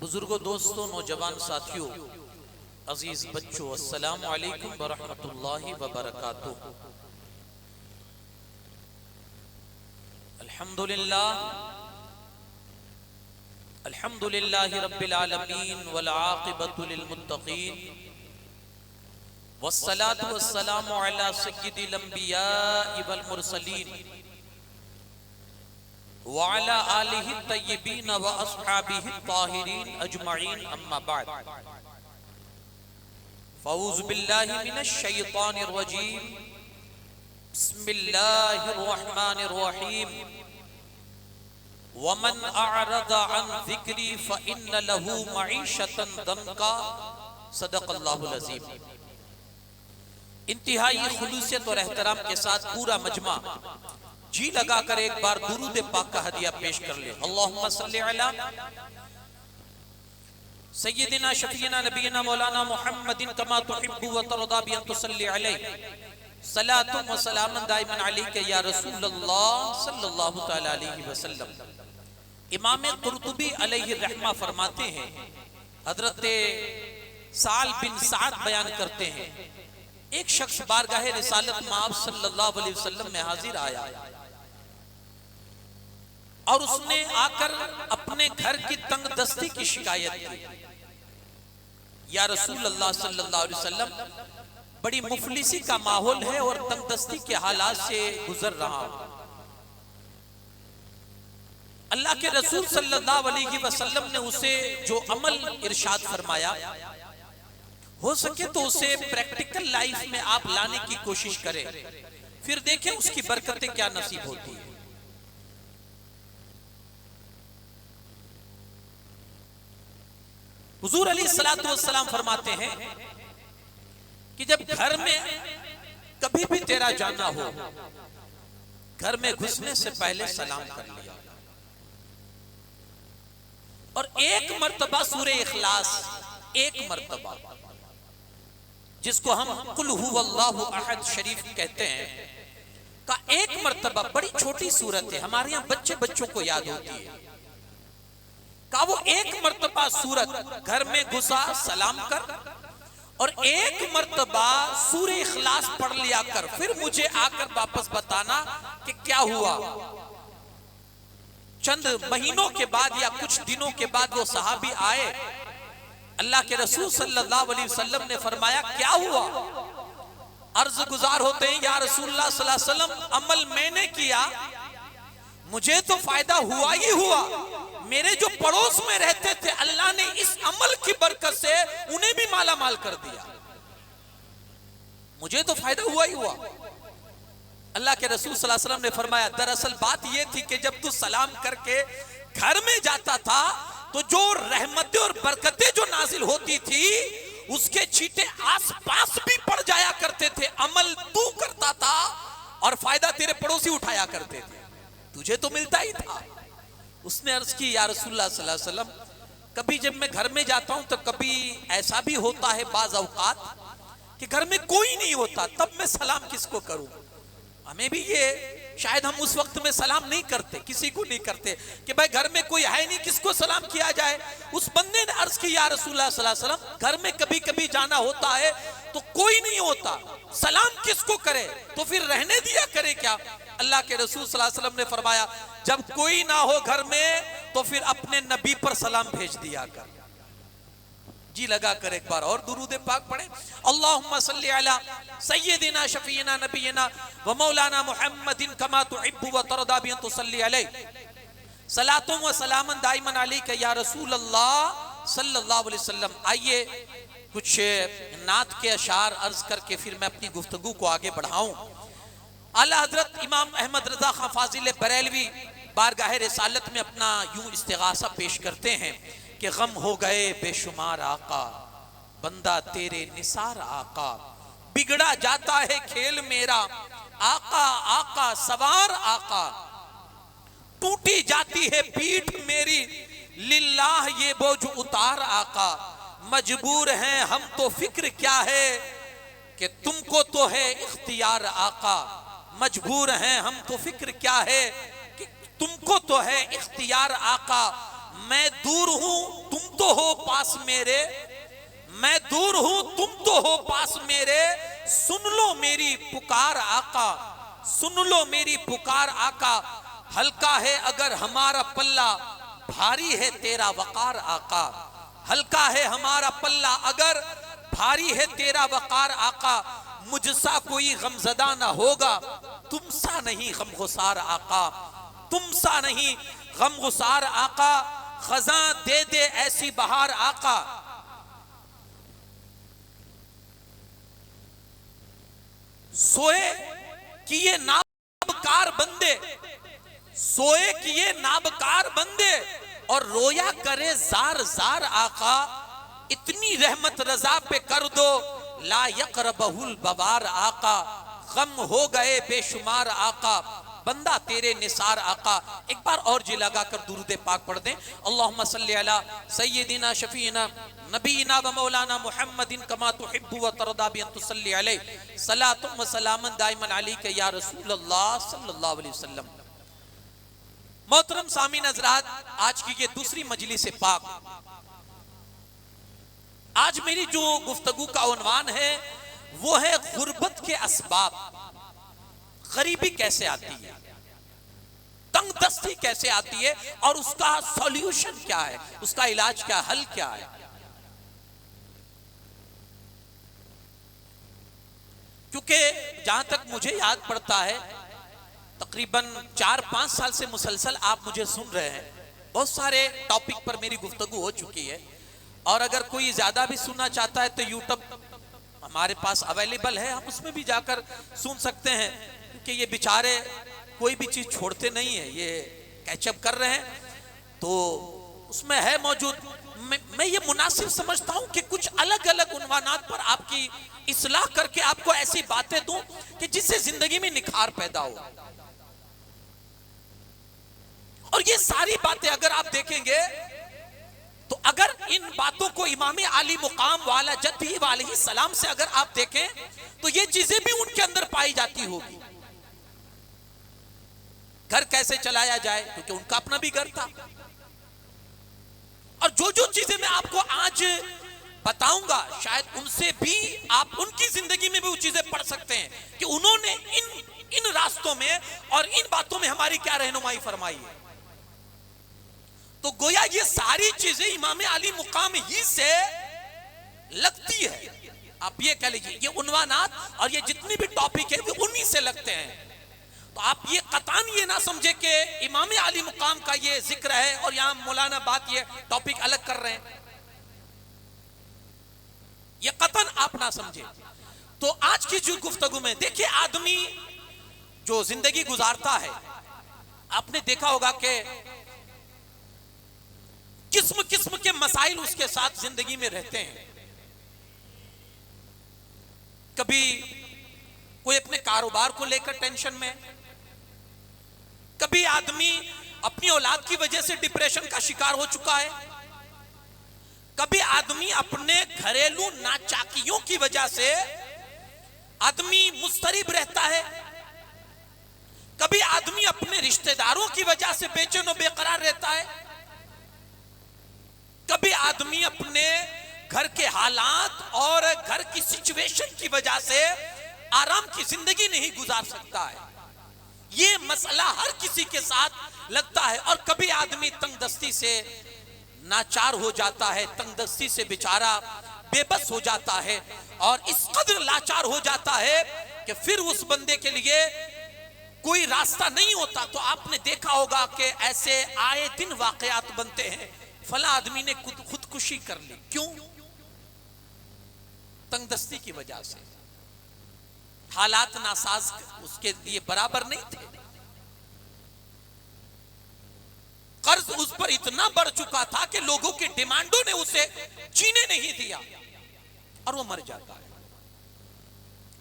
بزرگوں، دوستوں، نوجوان ساتھیوں، عزیز بچوں، السلام علیکم ورحمۃ اللہ وبرکاتہ۔ الحمدللہ رب العالمین والعاقبۃ للمتقین، والصلاة والسلام علی سید الانبیاء والمرسلین وعلى آلہ الطیبین واصحابہ الطاہرین اجمعین، اما بعد فاعوذ باللہ من الشیطان الرجیم، بسم اللہ الرحمن الرحیم، ومن اعرض عن ذکری فإن له معیشة ضنکا، صدق اللہ العظیم۔ انتہائی خلوصیت اور احترام کے ساتھ پورا مجمع جی لگا کر ایک بار درود پاک کا ہدیہ پیش کر لے۔ اللہم صلی علی سیدنا شفیعنا نبینا مولانا محمد کما تحب و ترضا بان تصلی علیہ، صلاۃ و سلام دائما علیک یا رسول اللہ صلی اللہ تعالی علیہ وسلم۔ امام قرطبی علیہ الرحمہ فرماتے ہیں، حضرت سال بن سعد بیان کرتے ہیں، ایک شخص بارگاہ رسالت مآب صلی اللہ علیہ وسلم میں حاضر آیا اور اس نے آ کر اپنے گھر کی تنگ دستی کی شکایت کی۔ یا رسول اللہ صلی اللہ علیہ وسلم، بڑی مفلسی کا ماحول ہے اور تنگ دستی کے حالات سے گزر رہا ہوں۔ اللہ کے رسول صلی اللہ علیہ وسلم نے اسے جو عمل ارشاد فرمایا، ہو سکے تو اسے پریکٹیکل لائف میں آپ لانے کی کوشش کریں، پھر دیکھیں اس کی برکتیں کیا نصیب ہوتی ہیں۔ حضور علیہ السلام فرماتے ہیں کہ جب گھر میں کبھی بھی تیرا جانا ہو، گھر میں گھسنے سے پہلے سلام کر لیا، اور ایک مرتبہ سورہ اخلاص، ایک مرتبہ جس کو ہم قل هو اللہ احد شریف کہتے ہیں، کا ایک مرتبہ، بڑی چھوٹی سورت ہے، ہمارے یہاں بچوں کو یاد ہوتی ہے، کہ وہ ایک مرتبہ سورت گھر میں گھسا سلام کر، اور ایک مرتبہ سورہ اخلاص پڑھ لیا کر، پھر مجھے آ کر واپس بتانا کہ کیا ہوا۔ چند مہینوں کے بعد یا کچھ دنوں کے بعد وہ صحابی آئے، اللہ کے رسول صلی اللہ علیہ وسلم نے فرمایا کیا ہوا؟ عرض گزار ہوتے ہیں، یا رسول اللہ صلی اللہ علیہ وسلم، عمل میں نے کیا، مجھے تو فائدہ ہوا ہی ہوا، میرے جو پڑوس میں رہتے تھے اللہ نے اس عمل کی برکت سے انہیں بھی مالا مال کر دیا، مجھے تو فائدہ ہوا ہی ہوا۔ اللہ کے رسول صلی اللہ علیہ وسلم نے فرمایا دراصل بات یہ تھی کہ جب تو سلام کر کے گھر میں جاتا تھا تو جو رحمتیں اور برکتیں جو نازل ہوتی تھی اس کے چھیٹے آس پاس بھی پڑ جایا کرتے تھے، عمل تو کرتا تھا اور فائدہ تیرے پڑوسی اٹھایا کرتے تھے، تجھے تو ملتا ہی تھا۔ اس نے عرض کی یا رسول اللہ صلی اللہ علیہ وسلم، کبھی جب میں گھر میں جاتا ہوں تو کبھی ایسا بھی ہوتا ہے بعض اوقات کہ گھر میں کوئی نہیں ہوتا، تب میں سلام کس کو کروں؟ ہمیں بھی یہ شاید ہم اس وقت میں سلام نہیں کرتے، کسی کو نہیں کرتے کہ بھائی گھر میں کوئی ہے نہیں، کس کو سلام کیا جائے۔ اس بندے نے عرض کی یا رسول اللہ صلی اللہ علیہ وسلم، گھر میں کبھی کبھی جانا ہوتا ہے تو کوئی نہیں ہوتا، سلام کس کو کرے؟ تو پھر رہنے دیا کرے کیا؟ اللہ کے رسول صلی اللہ علیہ وسلم نے فرمایا جب کوئی نہ ہو گھر میں تو پھر اپنے نبی پر سلام بھیج دیا کر۔ جی لگا کر ایک بار اور درود پاک پڑھیں، اللہم صلی علی سیدنا شفیعنا نبینا و مولانا محمد کما تحب و ترضا بان تصلی علیہ، صلاۃ و سلام دائما علیک یا رسول اللہ صلی اللہ علیہ وسلم۔ آئیے کچھ نعت کے اشعار عرض کر کے پھر میں اپنی گفتگو کو آگے بڑھاؤں۔ اعلیٰ حضرت امام احمد رضا خان فاضل بریلوی بارگاہ رسالت میں اپنا یوں استغاثہ پیش کرتے ہیں کہ غم ہو گئے بے شمار آقا، بندہ تیرے نثار آقا، بگڑا جاتا ہے کھیل میرا، آقا آقا سوار آقا، ٹوٹی جاتی ہے پیٹھ میری، للہ یہ بوجھ اتار آقا، مجبور ہیں ہم تو فکر کیا ہے کہ تم کو تو ہے اختیار آقا، مجبور ہیں ہم تو فکر کیا ہے کہ تم کو تو ہے اختیار آقا، میں دور ہوں تم تو ہو پاس میرے، میں دور ہوں تم تو ہو پاس میرے، سن لو میری پکار آقا، سن لو میری پکار آقا، ہلکا ہے اگر ہمارا پلہ، بھاری ہے تیرا وقار آقا، ہلکا ہے ہمارا پلہ اگر بھاری ہے تیرا وقار آقا، مجھ سا کوئی غمزدہ نہ ہوگا، تم سا نہیں غمگسار آقا، تم سا نہیں غمگسار آقا، خزاں دے دے ایسی بہار آقا۔ سوئے کہ یہ نابکار بندے، سوئے کہ یہ نابکار بندے، اور رویا کرے زار زار آقا، اتنی رحمت رضا پہ کر دو لا یقربہ البوار آقا، غم ہو گئے بے شمار آقا، بندہ تیرے نثار آقا۔ ایک بار اور جی لگا کر درود پاک پڑھ دیں، اللہم صلی علی سیدنا شفیعنا نبینا و مولانا محمد کما تحب و ترضا بان تصلی علیہ صلاۃ و سلام دائما علیک یا رسول اللہ صلی اللہ علیہ وسلم۔ محترم سامعین حضرات، آج کی یہ دوسری مجلس پاک، آج میری جو گفتگو کا عنوان ہے وہ ہے غربت کے اسباب، غریبی کیسے آتی ہے، تنگ دستی کیسے آتی ہے، اور اس کا سولیوشن کیا ہے، اس کا علاج کیا، حل کیا ہے۔ کیونکہ جہاں تک مجھے یاد پڑتا ہے، تقریباً 4-5 سال سے مسلسل آپ مجھے سن رہے ہیں، بہت سارے ٹاپک پر میری گفتگو ہو چکی ہے، اور اگر کوئی زیادہ بھی سننا چاہتا ہے تو یوٹیوب ہمارے پاس اویلیبل ہے، ہم اس میں بھی جا کر سن سکتے ہیں، کیونکہ یہ بیچارے کوئی بھی چیز چھوڑتے نہیں ہیں، یہ کیچ اپ کر رہے ہیں، تو اس میں ہے موجود۔ میں یہ مناسب سمجھتا ہوں کہ کچھ الگ الگ عنوانات پر آپ کی اصلاح کر کے آپ کو ایسی باتیں دوں کہ جس سے زندگی میں نکھار پیدا ہو۔ اور یہ ساری باتیں اگر آپ دیکھیں گے تو اگر ان باتوں کو امام عالی مقام والا جدی علیہ السلام سے اگر آپ دیکھیں تو یہ چیزیں بھی ان کے اندر پائی جاتی ہوگی۔ گھر کیسے چلایا جائے، کیونکہ ان کا اپنا بھی گھر تھا، اور جو جو چیزیں میں آپ کو آج بتاؤں گا شاید ان سے بھی آپ ان کی زندگی میں بھی وہ چیزیں پڑھ سکتے ہیں کہ انہوں نے ان راستوں میں اور ان باتوں میں ہماری کیا رہنمائی فرمائی ہے۔ تو گویا یہ ساری چیزیں امام علی مقام ہی سے لگتی ہے، آپ یہ کہہ لیجئے یہ عنوانات اور یہ جتنی بھی ٹاپک ہے وہ انہی سے لگتے ہیں۔ تو آپ یہ قطعاً یہ نہ سمجھے کہ امام علی مقام کا یہ ذکر ہے اور یہاں مولانا بات یہ ٹاپک الگ کر رہے ہیں، یہ قطعاً آپ نہ سمجھے۔ تو آج کی جو گفتگو میں دیکھیں، آدمی جو زندگی گزارتا ہے، آپ نے دیکھا ہوگا کہ قسم قسم کے مسائل اس کے ساتھ زندگی میں رہتے ہیں۔ کبھی کوئی اپنے کاروبار کو لے کر ٹینشن میں، کبھی آدمی اپنی اولاد کی وجہ سے ڈپریشن کا شکار ہو چکا ہے، کبھی آدمی اپنے گھریلو ناچاکیوں کی وجہ سے آدمی مضطرب رہتا ہے، کبھی آدمی اپنے رشتہ داروں کی وجہ سے بے چین و بے قرار رہتا ہے، کبھی آدمی اپنے گھر کے حالات اور گھر کی سچویشن کی وجہ سے آرام کی زندگی نہیں گزار سکتا ہے۔ یہ مسئلہ ہر کسی کے ساتھ لگتا ہے، اور کبھی آدمی تنگ دستی سے ناچار ہو جاتا ہے، تنگ دستی سے بیچارہ بے بس ہو جاتا ہے، اور اس قدر لاچار ہو جاتا ہے کہ پھر اس بندے کے لیے کوئی راستہ نہیں ہوتا۔ تو آپ نے دیکھا ہوگا کہ ایسے آئے دن واقعات بنتے ہیں، فلاں آدمی نے خودکشی کر لی، کیوں؟ تنگ دستی کی وجہ سے، حالات ناساز اس کے لیے برابر نہیں تھے، قرض اس پر اتنا بڑھ چکا تھا کہ لوگوں کی ڈیمانڈوں نے اسے جینے نہیں دیا، اور وہ مر جاتا ہے،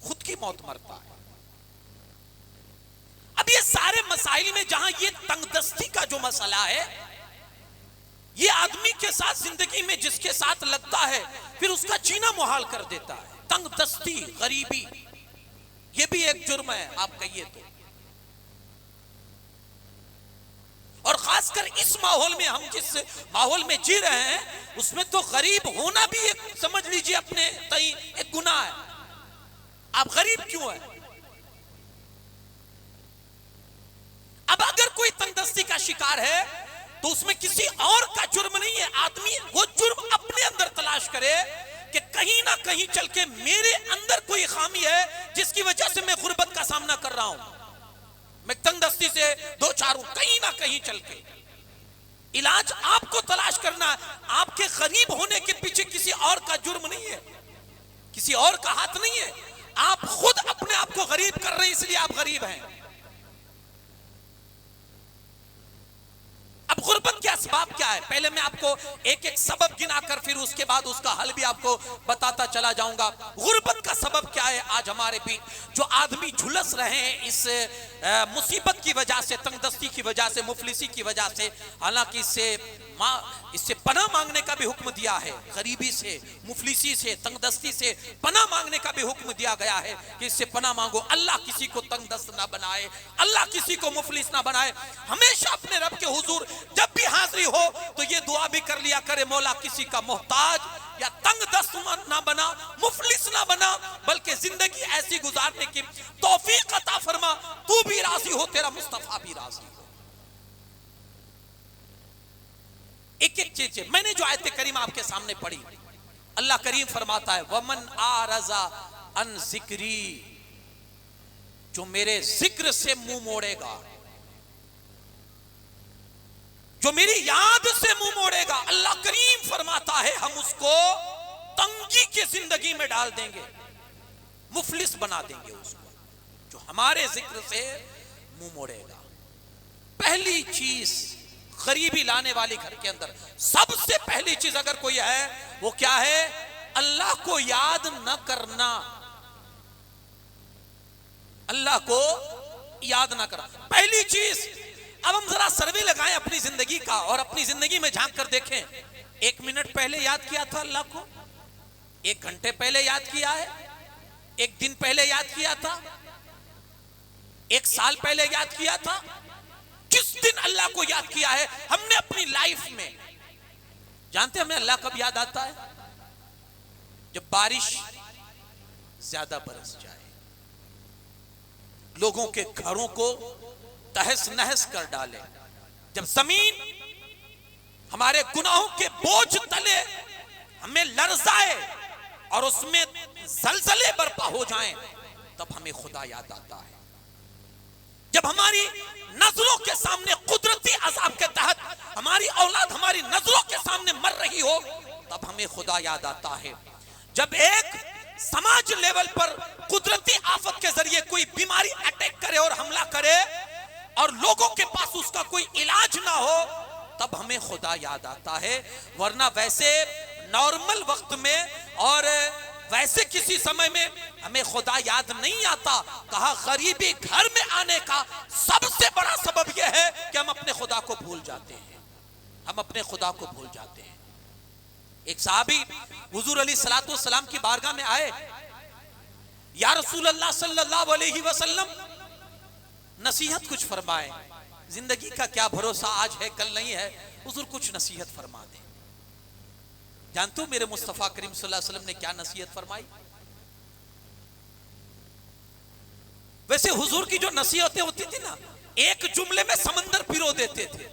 خود کی موت مرتا ہے۔ اب یہ سارے مسائل میں جہاں یہ تنگ دستی کا جو مسئلہ ہے، یہ آدمی کے ساتھ زندگی میں جس کے ساتھ لگتا ہے پھر اس کا جینا محال کر دیتا ہے۔ تنگ دستی، غریبی، یہ بھی ایک جرم ہے آپ کہیے تو، اور خاص کر اس ماحول میں، ہم جس ماحول میں جی رہے ہیں اس میں تو غریب ہونا بھی ایک سمجھ لیجئے اپنے تئیں ایک گناہ ہے. آپ غریب کیوں ہیں؟ اب اگر کوئی تنگ دستی کا شکار ہے تو اس میں کسی اور کا جرم نہیں ہے. آدمی وہ جرم اپنے اندر تلاش کرے کہ کہیں نہ کہیں چل کے میرے اندر کوئی خامی ہے جس کی وجہ سے میں غربت کا سامنا کر رہا ہوں، میں تنگ دستی سے دو چار ہوں. کہیں نہ کہیں چل کے علاج آپ کو تلاش کرنا ہے. آپ کے غریب ہونے کے پیچھے کسی اور کا جرم نہیں ہے، کسی اور کا ہاتھ نہیں ہے. آپ خود اپنے آپ کو غریب کر رہے ہیں، اس لیے آپ غریب ہیں. اب غربت کے اسباب کیا ہے؟ پہلے میں آپ کو ایک ایک سبب گنا کر پھر اس کے بعد اس کا حل بھی آپ کو بتاتا چلا جاؤں گا. غربت کا سبب کیا ہے؟ آج ہمارے بھی جو آدمی جھلس رہے ہیں اس مصیبت کی وجہ سے، تنگ دستی کی وجہ سے، مفلسی کی وجہ سے. حالانکہ اس سے پناہ مانگنے کا بھی حکم دیا ہے. غریبی سے، مفلسی سے، تنگ دستی سے پناہ مانگنے کا بھی حکم دیا گیا ہے کہ اس سے پناہ مانگو. اللہ کسی کو تنگ دست نہ بنائے، اللہ کسی کو مفلس نہ بنائے. ہمیشہ اپنے رب کے حضور جب بھی حاضری ہو تو یہ دعا بھی کر لیا کرے، مولا کسی کا محتاج یا تنگ دست نہ بنا، مفلس نہ بنا، بلکہ زندگی ایسی گزارنے کی توفیق عطا فرما. تو بھی راضی ہو، تیرا مصطفیٰ بھی راضی ہو. ایک ایک چیز میں نے جو آیت کریمہ آپ کے سامنے پڑھی، اللہ کریم فرماتا ہے وَمَنْ آرَزَ عَنْ ذِکْرِی، جو میرے ذکر سے منہ موڑے گا، جو میری یاد سے منہ موڑے گا، اللہ کریم فرماتا ہے ہم اس کو تنگی کی زندگی میں ڈال دیں گے، مفلس بنا دیں گے اس کو، جو ہمارے ذکر سے منہ موڑے گا. پہلی چیز غریبی لانے والی گھر کے اندر سب سے پہلی چیز اگر کوئی ہے وہ کیا ہے؟ اللہ کو یاد نہ کرنا. اللہ کو یاد نہ کرنا پہلی چیز. اب ہم ذرا سروے لگائیں اپنی زندگی کا اور اپنی زندگی میں جھانک کر دیکھیں. 1 منٹ پہلے یاد کیا تھا اللہ کو؟ 1 گھنٹے پہلے یاد کیا ہے؟ 1 دن پہلے یاد کیا تھا؟ 1 سال پہلے یاد کیا تھا؟ جس دن اللہ کو یاد کیا ہے ہم نے اپنی لائف میں، جانتے ہمیں اللہ کب یاد آتا ہے؟ جب بارش زیادہ برس جائے، لوگوں کے گھروں کو تہس نہس کر ڈالے، جب زمین ہمارے گناہوں کے بوجھ تلے ہمیں لرزائے اور اس میں زلزلے برپا ہو جائیں، تب ہمیں خدا یاد آتا ہے. جب ہماری نظروں کے سامنے قدرتی عذاب کے تحت ہماری اولاد ہماری نظروں کے سامنے مر رہی ہو، تب ہمیں خدا یاد آتا ہے. جب ایک سماج لیول پر قدرتی آفت کے ذریعے کوئی بیماری اٹیک کرے اور حملہ کرے اور لوگوں کے پاس اس کا کوئی علاج نہ ہو، تب ہمیں خدا یاد آتا ہے. ورنہ ویسے نارمل وقت میں اور ویسے کسی سمے میں ہمیں خدا یاد نہیں آتا. کہا غریبی گھر میں آنے کا سب سے بڑا سبب یہ ہے کہ ہم اپنے خدا کو بھول جاتے ہیں. ہم اپنے خدا کو بھول جاتے ہیں. ایک صحابی حضور علیہ الصلوۃ والسلام کی بارگاہ میں آئے، یا رسول اللہ صلی اللہ علیہ وسلم نصیحت کچھ فرمائے، زندگی کا کیا بھروسہ، آج ہے کل نہیں ہے، حضور کچھ نصیحت فرما دیں. جانتے ہو میرے مصطفیٰ کریم صلی اللہ علیہ وسلم نے کیا نصیحت فرمائی؟ ویسے حضور کی جو نصیحتیں ہوتی تھی نا، ایک جملے میں سمندر پھرو دیتے تھے،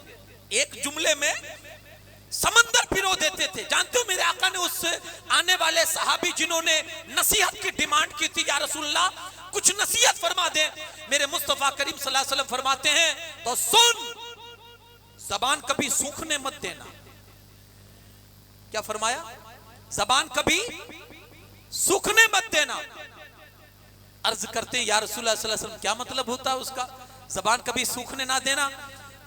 ایک جملے میں سمندر پھرو دیتے تھے. جانتے ہو میرے آقا نے اس سے آنے والے صحابی جنہوں نے نصیحت کی ڈیمانڈ کی تھی، یا رسول اللہ کچھ نصیحت فرما دیں، میرے مصطفیٰ کریم صلی اللہ علیہ وسلم فرماتے ہیں تو سن، زبان کبھی سوکھنے مت دینا. کیا فرمایا؟ زبان کبھی سوکھنے مت دینا. عرض کرتے ہیں یا رسول اللہ صلی اللہ علیہ وسلم کیا مطلب ہوتا ہے اس کا، زبان کبھی سوکھنے نہ دینا؟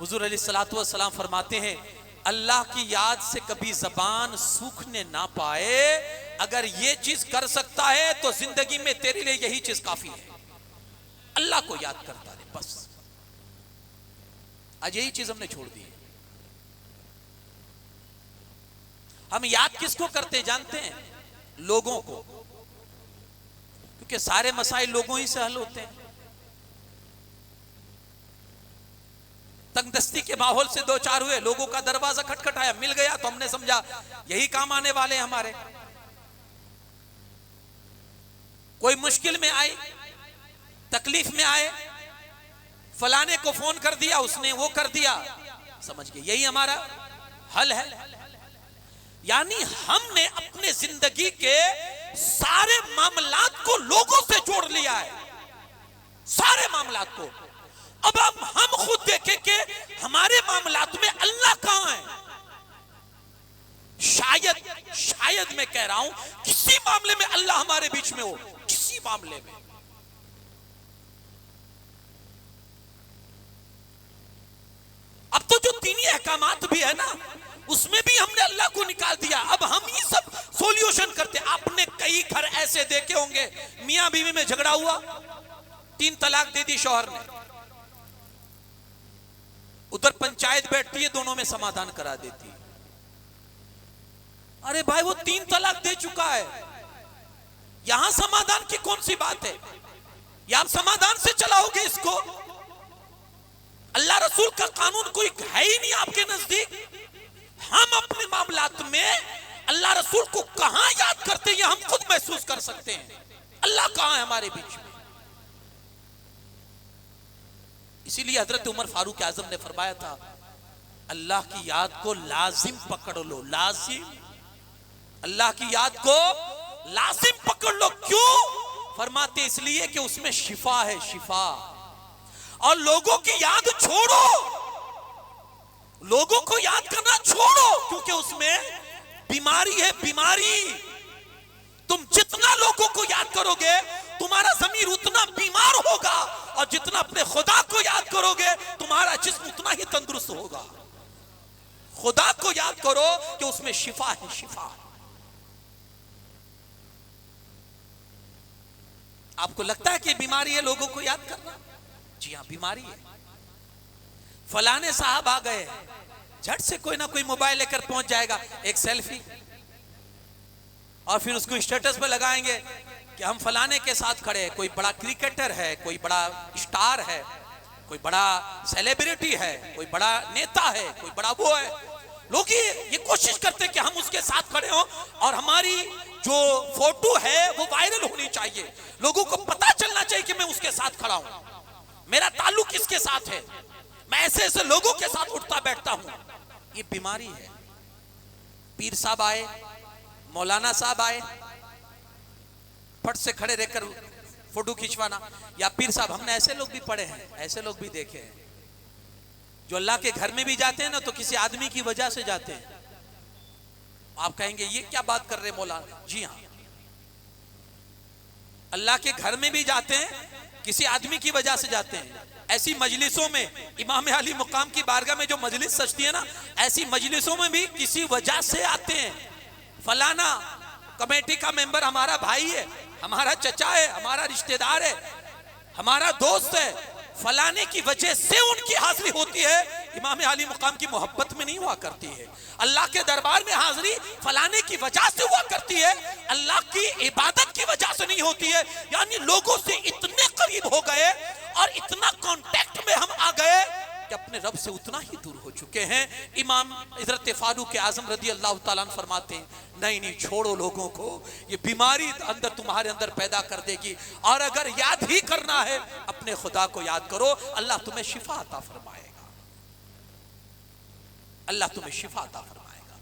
حضور علیہ الصلوۃ والسلام فرماتے ہیں اللہ کی یاد سے کبھی زبان سوکھنے نہ پائے، اگر یہ چیز کر سکتا ہے تو زندگی میں تیرے لیے یہی چیز کافی ہے. اللہ کو یاد کرتا رہے بس. آج یہی چیز ہم نے چھوڑ دی ہے. ہم یاد کس کو کرتے جانتے ہیں؟ لوگوں کو، کیونکہ سارے مسائل لوگوں ہی سے حل ہوتے ہیں. تنگ دستی کے ماحول سے دو چار ہوئے, لوگوں کا دروازہ کھٹکھٹایا, مل گیا تو ہم نے سمجھا یہی کام آنے والے ہمارے. کوئی مشکل میں آئے, تکلیف میں آئے, فلانے کو فون کر دیا, اس نے وہ کر دیا, سمجھ گئے یہی ہمارا حل ہے. یعنی ہم نے اپنے زندگی کے سارے معاملات کو لوگوں سے جوڑ لیا ہے, سارے معاملات کو. اب ہم خود دیکھیں کہ ہمارے معاملات میں اللہ کہاں ہے. شاید میں کہہ رہا ہوں کسی معاملے میں اللہ ہمارے بیچ میں ہو, کسی معاملے میں. اب تو جو دینی احکامات بھی ہے نا, اس میں بھی ہم نے اللہ کو نکال دیا. اب ہم ہی سب سولوشن کرتے. آپ نے کئی گھر ایسے دیکھے ہوں گے, میاں بیوی میں جھگڑا ہوا, 3 طلاق دے دی شوہر نے, ادھر پنچایت بیٹھتی ہے, دونوں میں سمادھان کرا دیتی. ارے بھائی وہ 3 طلاق دے چکا ہے, یہاں سمادھان کی کون سی بات ہے؟ یا آپ سمادھان سے چلاؤ گے اس کو؟ اللہ رسول کا قانون کوئی ہے ہی نہیں آپ کے نزدیک. ہم اپنے معاملات میں اللہ رسول کو کہاں یاد کرتے ہیں, ہم خود محسوس کر سکتے ہیں اللہ کہاں ہے ہمارے بیچ میں. اسی لیے حضرت عمر فاروق اعظم نے فرمایا تھا, اللہ کی یاد کو لازم پکڑ لو, لازم, اللہ کی یاد کو لازم پکڑ لو. کیوں؟ فرماتے اس لیے کہ اس میں شفا ہے, شفا. اور لوگوں کی یاد چھوڑو, لوگوں کو یاد کرنا چھوڑو, کیونکہ اس میں بیماری ہے, بیماری. تم جتنا لوگوں کو یاد کرو گے تمہارا ضمیر اتنا بیمار ہوگا, اور جتنا اپنے خدا کو یاد کرو گے تمہارا جسم اتنا ہی تندرست ہوگا. خدا کو یاد کرو کہ اس میں شفا ہے, شفا. آپ کو لگتا ہے کہ بیماری ہے لوگوں کو یاد کرنا؟ جی ہاں بیماری ہے. فلانے صاحب آ گئے, جھٹ سے کوئی نہ کوئی موبائل لے کر پہنچ جائے گا, ایک سیلفی, اور پھر اس کو اسٹیٹس پہ لگائیں گے کہ ہم فلانے کے ساتھ کھڑے ہیں. کوئی بڑا کرکٹر ہے, کوئی بڑا اسٹار ہے, کوئی بڑا سیلیبریٹی ہے, کوئی بڑا نیتا ہے, کوئی بڑا وہ ہے. لوگ یہ کوشش کرتے ہیں کہ ہم اس کے ساتھ کھڑے ہوں, اور ہماری جو فوٹو ہے وہ وائرل ہونی چاہیے, لوگوں کو پتا چلنا چاہیے کہ میں اس کے ساتھ کھڑا ہوں, میرا تعلق کس کے ساتھ ہے, میں ایسے ایسے لوگوں کے ساتھ اٹھتا بیٹھتا ہوں. یہ بیماری ہے. پیر صاحب آئے, مولانا صاحب آئے, پھٹ سے کھڑے رہ کر فوٹو کھینچوانا. یا پیر صاحب, ہم نے ایسے لوگ بھی پڑھے ہیں, ایسے لوگ بھی دیکھے ہیں جو اللہ کے گھر میں بھی جاتے ہیں نا تو کسی آدمی کی وجہ سے جاتے ہیں. آپ کہیں گے یہ کیا بات کر رہے مولانا؟ جی ہاں, اللہ کے گھر میں بھی جاتے ہیں, کسی آدمی کی وجہ سے جاتے ہیں. ایسی مجلسوں میں, امام علی مقام کی بارگاہ میں جو مجلس سجتی ہے نا, ایسی مجلسوں میں بھی کسی وجہ سے آتے ہیں. فلانا کمیٹی کا ممبر ہمارا بھائی ہے, ہمارا چچا ہے, ہمارا رشتہ دار ہے, ہمارا دوست ہے, فلانے کی وجہ سے ان کی حاضری ہوتی ہے. امام علی مقام کی محبت میں نہیں ہوا کرتی ہے. اللہ کے دربار میں حاضری فلانے کی وجہ سے ہوا کرتی ہے, اللہ کی عبادت کی وجہ سے نہیں ہوتی ہے. یعنی لوگوں سے اتنے قریب ہو گئے اور اتنا کانٹیکٹ میں ہم آ گئے کہ اپنے رب سے اتنا ہی دور ہو چکے ہیں. امام حضرت فاروق اعظم رضی اللہ تعالیٰ عنہ فرماتے ہیں, نہیں چھوڑو لوگوں کو, یہ بیماری اندر تمہارے اندر پیدا کر دے گی. اور اگر یاد ہی کرنا ہے اپنے خدا کو یاد کرو, اللہ تمہیں شفا عطا فرمائے گا, اللہ تمہیں شفا عطا فرمائے گا.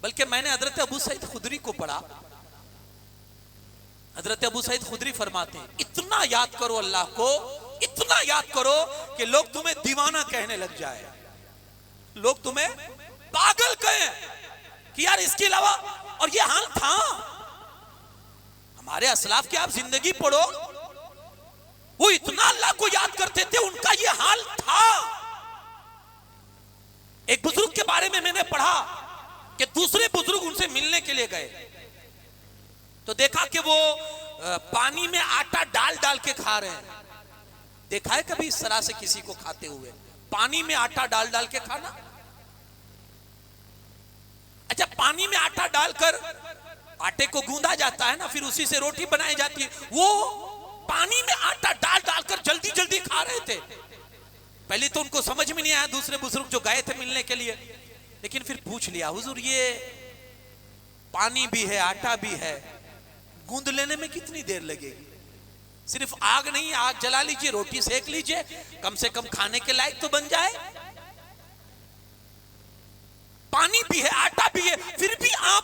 بلکہ میں نے حضرت ابو سعید خدری کو پڑھا, حضرت ابو سعید خدری فرماتے ہیں اتنا یاد کرو اللہ کو, اتنا یاد کرو کہ لوگ تمہیں دیوانہ کہنے لگ جائے, لوگ تمہیں پاگل کہیں کہ یار اس کے علاوہ. اور یہ حال تھا ہمارے اسلاف کی, آپ زندگی پڑھو, وہ اتنا اللہ کو یاد کرتے تھے, ان کا یہ حال تھا. ایک بزرگ کے بارے میں نے پڑھا کہ دوسرے بزرگ ان سے ملنے کے لیے گئے تو دیکھا کہ وہ پانی میں آٹا ڈال ڈال کے کھا رہے ہیں. دیکھا ہے کبھی اس طرح سے کسی کو کھاتے ہوئے, پانی میں آٹا ڈال ڈال کے کھانا؟ اچھا, پانی میں آٹا ڈال کر آٹے کو گوندا جاتا ہے نا, پھر اسی سے روٹی بنائی جاتی ہے. وہ پانی میں آٹا ڈال ڈال کر جلدی جلدی کھا رہے تھے. پہلے تو ان کو سمجھ میں نہیں آیا دوسرے بزرگ جو گئے تھے ملنے کے لیے، لیکن پھر پوچھ لیا حضور یہ پانی بھی ہے آٹا بھی ہے، گوندھ لینے میں کتنی دیر لگے گی؟ صرف آگ نہیں، آگ جلا لیجئے، روٹی سیک لیجئے، کم سے کم کھانے کے لائق تو بن جائے۔ پانی بھی ہے آٹا بھی ہے، پھر بھی آپ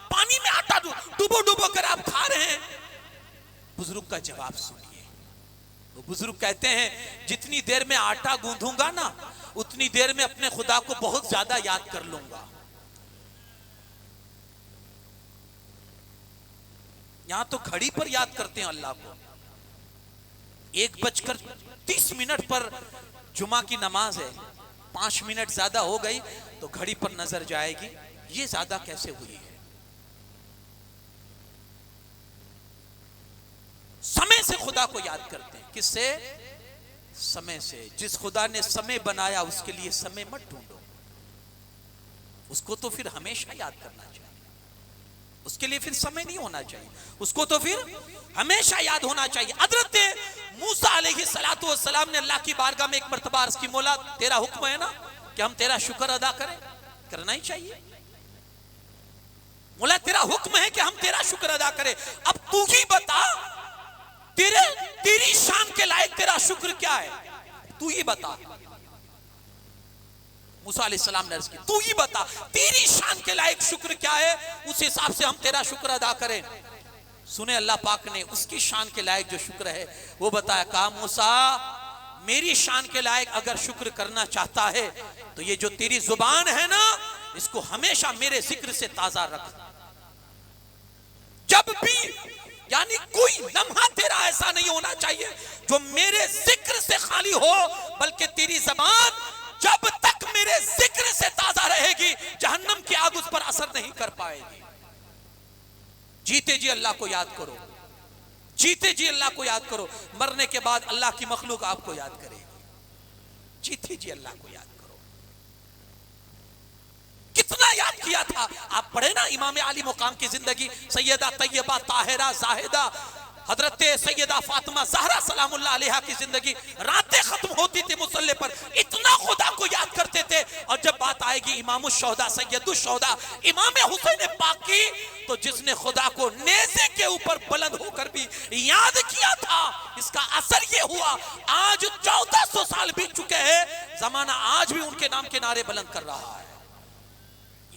پانی میں آٹا ڈوبو ڈوبو کر آپ کھا رہے ہیں۔ بزرگ کا جواب سنیے، وہ بزرگ کہتے ہیں جتنی دیر میں آٹا گوندھوں گا نا اتنی دیر میں اپنے خدا کو بہت زیادہ یاد کر لوں گا۔ یہاں تو گھڑی پر یاد کرتے ہیں اللہ کو، 1:30 پر جمعہ کی نماز ہے، 5 منٹ زیادہ ہو گئی تو گھڑی پر نظر جائے گی یہ زیادہ کیسے ہوئی ہے۔ سمے سے خدا کو یاد کرتے ہیں، کس سے؟ سمے سے۔ جس خدا نے سمے بنایا اس کے لیے سمے مت ڈھونڈو، اس کو تو پھر ہمیشہ یاد کرنا چاہیے، اس کے لیے پھر سمے نہیں ہونا چاہیے، اس کو تو پھر ہمیشہ یاد ہونا چاہیے۔ حضرت موسیٰ علیہ السلام نے اللہ کی بارگاہ میں ایک مرتبہ عرض کی، مولا تیرا حکم ہے نا کہ ہم تیرا شکر ادا کریں، کرنا ہی چاہیے۔ مولا تیرا حکم ہے کہ ہم تیرا شکر ادا کریں، اب تو ہی بتا تیری شان کے لائق تیرا شکر کیا ہے، تو ہی بتا۔ موسیٰ علیہ السلام نے عرض کی تو ہی بتا تیری شان کے لائق شکر کیا ہے، اس حساب سے ہم تیرا شکر ادا کریں۔ سنے اللہ پاک نے اس کی شان کے لائق جو شکر ہے وہ بتایا، کہا موسیٰ میری شان کے لائق اگر شکر کرنا چاہتا ہے تو یہ جو تیری زبان ہے نا اس کو ہمیشہ میرے ذکر سے تازہ رکھ، جب بھی یعنی کوئی لمحہ تیرا ایسا نہیں ہونا چاہیے جو میرے ذکر سے خالی ہو، بلکہ تیری زبان جب تک میرے ذکر سے تازہ رہے گی جہنم کی آگ اس پر اثر نہیں کر پائے گی۔ جیتے جی اللہ کو یاد کرو، جیتے جی اللہ کو یاد کرو، مرنے کے بعد اللہ کی مخلوق آپ کو یاد کرے گی۔ جیتے جی اللہ کو یاد کرو۔ کتنا یاد کیا تھا آپ پڑھے نا امام علی مقام کی زندگی، سیدہ طیبہ طاہرہ زاہدہ حضرت سیدہ فاطمہ زہرا سلام اللہ علیہا کی زندگی، راتیں ختم ہوتی تھی مصلی پر اتنا خدا کو یاد کرتے تھے، اور جب بات آئے گی امام الشہداء سید الشہداء امام حسین پاک کی تو جس نے خدا کو نیزے کے اوپر بلند ہو کر بھی یاد کیا تھا اس کا اثر یہ ہوا آج 1400 سال بیت چکے ہیں، زمانہ آج بھی ان کے نام کے نعرے بلند کر رہا ہے،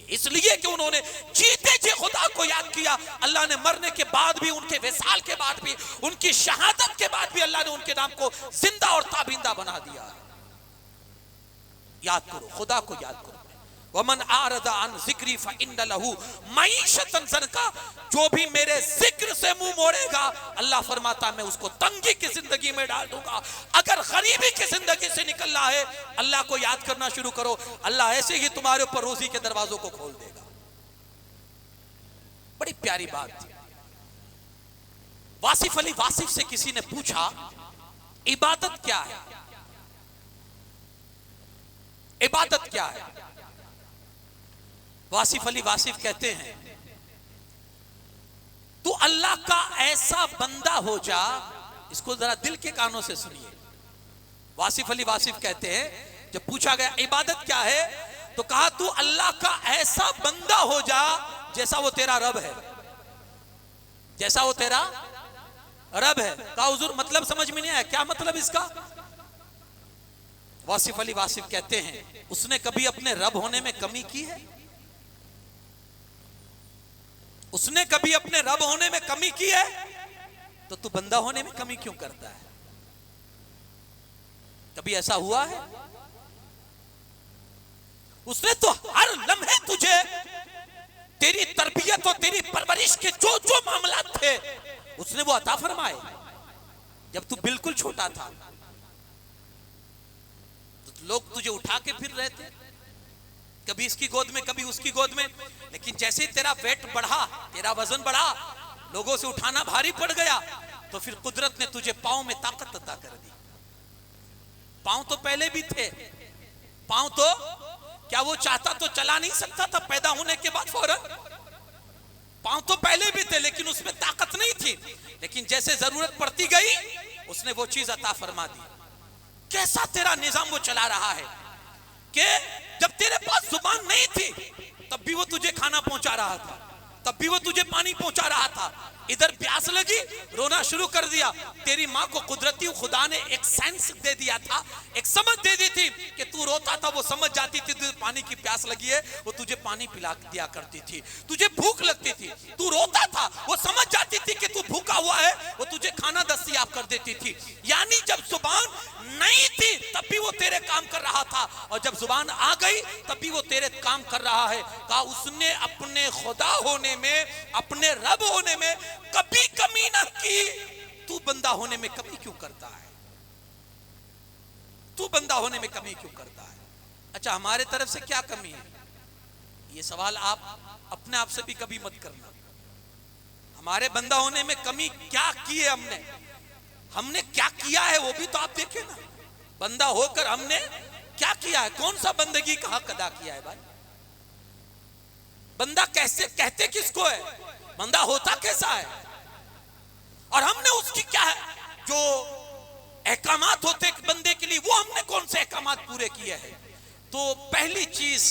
اس لیے کہ انہوں نے جیتے جی خدا کو یاد کیا۔ اللہ نے مرنے کے بعد بھی، ان کے وصال کے بعد بھی، ان کی شہادت کے بعد بھی اللہ نے ان کے نام کو زندہ اور تابندہ بنا دیا۔ یاد کرو، خدا کو یاد کرو۔ وَمَنْ أَعْرَضَ عَنْ ذِكْرِي فَإِنَّ لَهُ مَعِيشَةً ضَنْكَ، جو بھی میرے ذکر سے منہ موڑے گا اللہ فرماتا میں اس کو تنگی کی زندگی میں ڈال دوں گا۔ اگر غریبی کی زندگی سے نکلنا ہے اللہ کو یاد کرنا شروع کرو، اللہ ایسے ہی تمہارے اوپر روزی کے دروازوں کو کھول دے گا۔ بڑی پیاری بات تھی۔ واصف علی واصف سے کسی نے پوچھا عبادت کیا ہے، عبادت کیا ہے؟ واصف علی واصف کہتے ہیں تو اللہ کا ایسا بندہ ہو جا، اس کو ذرا دل کے کانوں سے سنیے۔ واصف علی واصف کہتے ہیں جب پوچھا گیا عبادت کیا ہے تو کہا تو اللہ کا ایسا بندہ ہو جا جیسا وہ تیرا رب ہے، جیسا وہ تیرا رب ہے۔ کہا حضور مطلب سمجھ میں نہیں آیا، کیا مطلب اس کا؟ واصف علی واصف کہتے ہیں اس نے کبھی اپنے رب ہونے میں کمی کی ہے؟ اس نے کبھی اپنے رب ہونے میں کمی کی ہے تو تو بندہ ہونے میں کمی کیوں کرتا ہے؟ کبھی ایسا ہوا ہے؟ اس نے تو ہر لمحے تجھے تیری تربیت اور تیری پرورش کے جو جو معاملات تھے اس نے وہ عطا فرمائے۔ جب تو بالکل چھوٹا تھا تو لوگ تجھے اٹھا کے پھر رہے تھے، کبھی اس کی گود میں کبھی اس کی گود میں، لیکن جیسے تیرا ویٹ بڑھا، تیرا وزن بڑھا، لوگوں سے اٹھانا بھاری پڑ گیا تو پھر قدرت نے تجھے پاؤں میں طاقت عطا کر دی۔ پاؤں تو پہلے بھی تھے، پاؤں تو کیا وہ چاہتا تو چلا نہیں سکتا تھا پیدا ہونے کے بعد فوراً؟ پاؤں تو پہلے بھی تھے لیکن اس میں طاقت نہیں تھی، لیکن جیسے ضرورت پڑتی گئی اس نے وہ چیز عطا فرما دی۔ کیسا تیرا نظام وہ چلا رہا ہے کہ جب تیرے پاس زبان نہیں تھی تب بھی وہ تجھے کھانا پہنچا رہا تھا، تب بھی وہ تجھے پانی پہنچا رہا تھا. ادھر پیاس لگی رونا شروع کر دیا. تیری ماں کو قدرتی خدا نے ایک سینس دے دیا تھا، ایک سمجھ دے دی تھی کہ تو روتا تھا وہ سمجھ جاتی تھی تجھے پانی کی پیاس لگی ہے، وہ تجھے پانی پلا دیا کرتی تھی. تجھے بھوک لگتی تھی تو روتا تھا، وہ سمجھ جاتی تھی کہ تو بھوکا ہوا ہے، وہ تجھے کھانا دستیاب کر دیتی تھی. یعنی جب زبان نہیں تھی تب بھی وہ تیرے کام کر رہا تھا، اور جب زبان آ گئی تب بھی وہ تیرے کام کر رہا ہے. کہا اس نے اپنے خدا ہونے میں، اپنے رب ہونے میں کبھی کمی نہ کی. تو بندہ ہونے میں کمی کیوں کرتا ہے؟ تو بندہ ہونے میں کمی کیوں کرتا ہے؟ اچھا ہمارے طرف سے کیا کمی ہے؟ یہ سوال آپ اپنے آپ سے بھی کبھی مت کرنا. ہمارے بندہ ہونے میں کمی کیا کی ہے ہم نے کیا کیا ہے وہ بھی تو آپ دیکھیں نا. بندہ ہو کر ہم نے کیا کیا ہے؟ کون سا بندگی کا حق ادا کیا ہے بھائی؟ بندہ کیسے کہتے کس کو ہے؟ بندہ ہوتا کیسا ہے؟ اور ہم نے اس کی کیا ہے جو احکامات ہوتے بندے کے لیے، وہ ہم نے کون سے احکامات پورے کیے ہیں؟ تو پہلی چیز،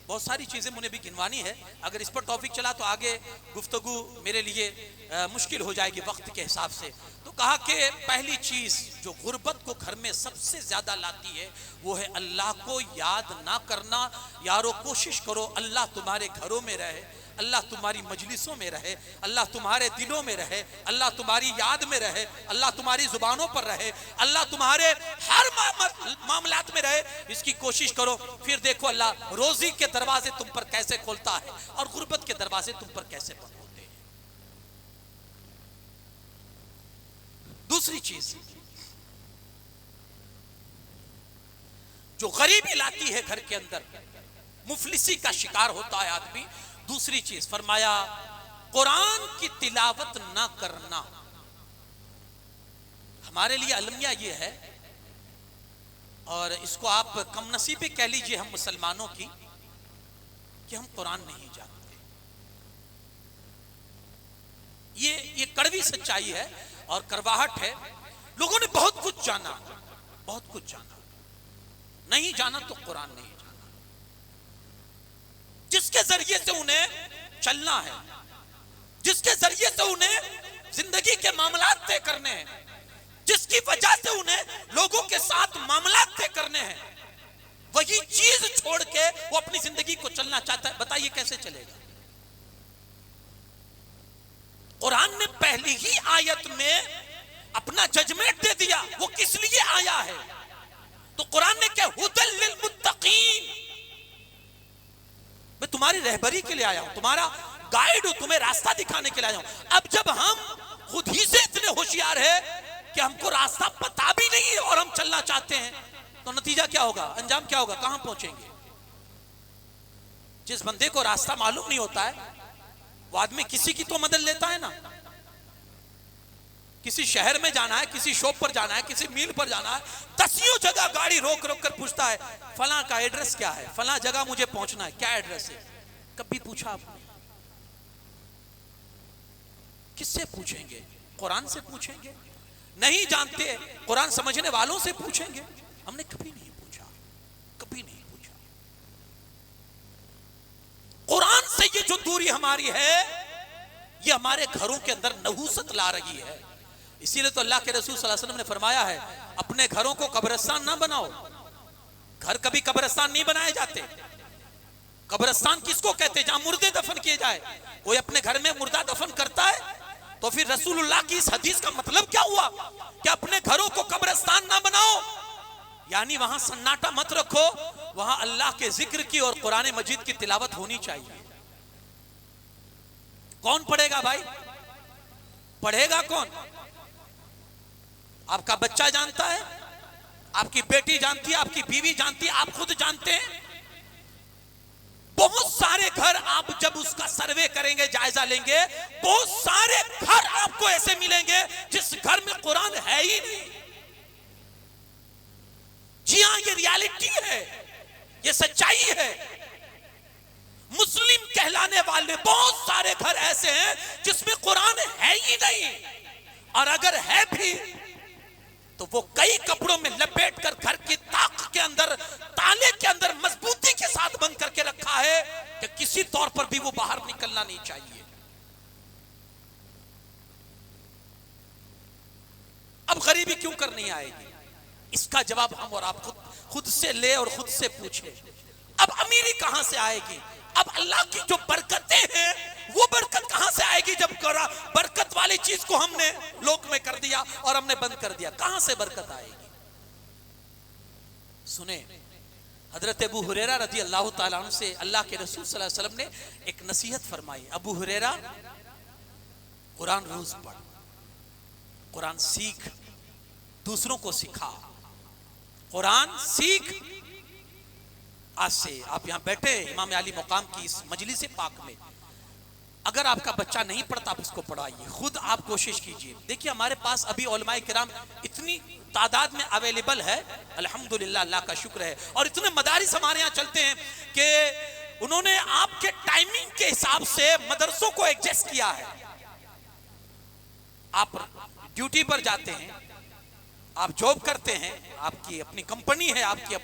بہت ساری چیزیں مجھے بھی گنوانی ہے، اگر اس پر ٹاپک چلا تو آگے گفتگو میرے لیے مشکل ہو جائے گی وقت کے حساب سے. تو کہا کہ پہلی چیز جو غربت کو گھر میں سب سے زیادہ لاتی ہے وہ ہے اللہ کو یاد نہ کرنا. یارو کوشش کرو اللہ تمہارے گھروں میں رہے، اللہ تمہاری مجلسوں میں رہے، اللہ تمہارے دلوں میں رہے، اللہ تمہاری یاد میں رہے، اللہ تمہاری زبانوں پر رہے، اللہ تمہارے ہر معاملات میں رہے. اس کی کوشش کرو، پھر دیکھو اللہ روزی کے دروازے تم پر کیسے کھولتا ہے اور غربت کے دروازے تم پر کیسے بند ہوتے ہیں. دوسری چیز جو غریبی لاتی ہے گھر کے اندر، مفلسی کا شکار ہوتا ہے آدمی. دوسری چیز فرمایا قرآن کی تلاوت نہ کرنا. ہمارے لیے المیہ یہ ہے، اور اس کو آپ کم نصیبی کہہ لیجئے ہم مسلمانوں کی، کہ ہم قرآن نہیں جانتے. یہ کڑوی سچائی ہے اور کرواہٹ ہے. لوگوں نے بہت کچھ جانا، بہت کچھ جانا، نہیں جانا تو قرآن نہیں جانا. جس کے ذریعے سے انہیں چلنا ہے، جس کے ذریعے سے انہیں زندگی کے معاملات طے کرنے ہیں، جس کی وجہ سے انہیں لوگوں کے ساتھ معاملات طے کرنے ہیں، وہی چیز چھوڑ کے وہ اپنی زندگی کو چلنا چاہتا ہے. بتائیے کیسے چلے گا؟ قرآن نے پہلی ہی آیت میں اپنا ججمنٹ دے دیا وہ کس لیے آیا ہے. تو قرآن نے کہا ہدی للمتقین، میں تمہاری رہبری کے لیے آیا ہوں، تمہارا گائیڈ ہوں، تمہیں راستہ دکھانے کے لیے آیا ہوں. اب جب ہم خود ہی سے اتنے ہوشیار ہیں کہ ہم کو راستہ پتا بھی نہیں ہے اور ہم چلنا چاہتے ہیں، تو نتیجہ کیا ہوگا؟ انجام کیا ہوگا؟ کہاں پہنچیں گے؟ جس بندے کو راستہ معلوم نہیں ہوتا ہے وہ آدمی کسی کی تو مدد لیتا ہے نا. کسی شہر میں جانا ہے، کسی شاپ پر جانا ہے، کسی میل پر جانا ہے، دسیوں جگہ گاڑی روک روک کر پوچھتا ہے فلاں کا ایڈریس کیا ہے، فلاں جگہ مجھے پہنچنا ہے، کیا ایڈریس ہے؟ کبھی پوچھا آپ نے؟ کس سے پوچھیں گے؟ قرآن سے پوچھیں گے؟ نہیں جانتے قرآن سمجھنے والوں سے پوچھیں گے؟ ہم نے کبھی نہیں پوچھا، کبھی نہیں پوچھا. قرآن سے یہ جو دوری ہماری ہے یہ ہمارے گھروں کے اندر نحوست لا رہی ہے. اسی لیے تو اللہ کے رسول صلی اللہ علیہ وسلم نے فرمایا ہے اپنے گھروں کو قبرستان نہ بناؤ. گھر کبھی قبرستان نہیں بنائے جاتے. قبرستان کس کو کہتے ہیں؟ جہاں مردے دفن کیے جائے. کوئی اپنے گھر میں مردہ دفن کرتا ہے تو پھر رسول اللہ کی اس حدیث کا مطلب کیا ہوا کہ اپنے گھروں کو قبرستان نہ بناؤ، یعنی وہاں سناٹا مت رکھو، وہاں اللہ کے ذکر کی اور قرآن مجید کی تلاوت ہونی چاہیے. کون پڑھے گا بھائی؟ پڑھے گا کون؟ آپ کا بچہ جانتا ہے، آپ کی بیٹی جانتی ہے، آپ کی بیوی جانتی ہے، آپ خود جانتے ہیں. بہت سارے گھر آپ جب اس کا سروے کریں گے، جائزہ لیں گے، بہت سارے گھر آپ کو ایسے ملیں گے جس گھر میں قرآن ہے ہی نہیں. جی ہاں، یہ ریالٹی ہے، یہ سچائی ہے. مسلم کہلانے والے بہت سارے گھر ایسے ہیں جس میں قرآن ہے ہی نہیں، اور اگر ہے بھی تو وہ کئی کپڑوں میں لپیٹ کر گھر کی طاق کے اندر، تالے کے اندر مضبوطی کے ساتھ بند کر کے رکھا ہے کہ کسی طور پر بھی وہ باہر نکلنا نہیں چاہیے۔ اب غریبی کیوں کرنی آئے گی؟ اس کا جواب ہم اور آپ خود سے لے اور خود سے پوچھیں۔ اب امیری کہاں سے آئے گی؟ اب اللہ کی جو برکتیں ہیں وہ برکت کہاں سے آئے گی جب برکت والی چیز کو ہم نے لوک میں کر دیا اور ہم نے بند کر دیا؟ کہاں سے برکت آئے گی؟ سنیں، حضرت ابو ہریرہ رضی اللہ تعالیٰ عنہ سے اللہ کے رسول صلی اللہ علیہ وسلم نے ایک نصیحت فرمائی۔ ابو ہریرہ، قرآن روز پڑھ، قرآن سیکھ، دوسروں کو سکھا، قرآن سیکھ۔ آج سے آپ یہاں بیٹھے امام علی مقام کی اس مجلس پاک میں، اگر آپ کا بچہ نہیں پڑھتا آپ اس کو پڑھائیے، خود آپ کوشش کیجئے۔ دیکھیے ہمارے پاس ابھی علماء کرام اتنی تعداد میں اویلیبل ہے، الحمدللہ، اللہ کا شکر ہے، اور اتنے مدارس ہمارے یہاں چلتے ہیں کہ انہوں نے آپ کے ٹائمنگ کے حساب سے مدرسوں کو ایڈجسٹ کیا ہے۔ آپ ڈیوٹی پر جاتے ہیں، آپ جاب کرتے ہیں، آپ کی اپنی کمپنی ہے، آپ کی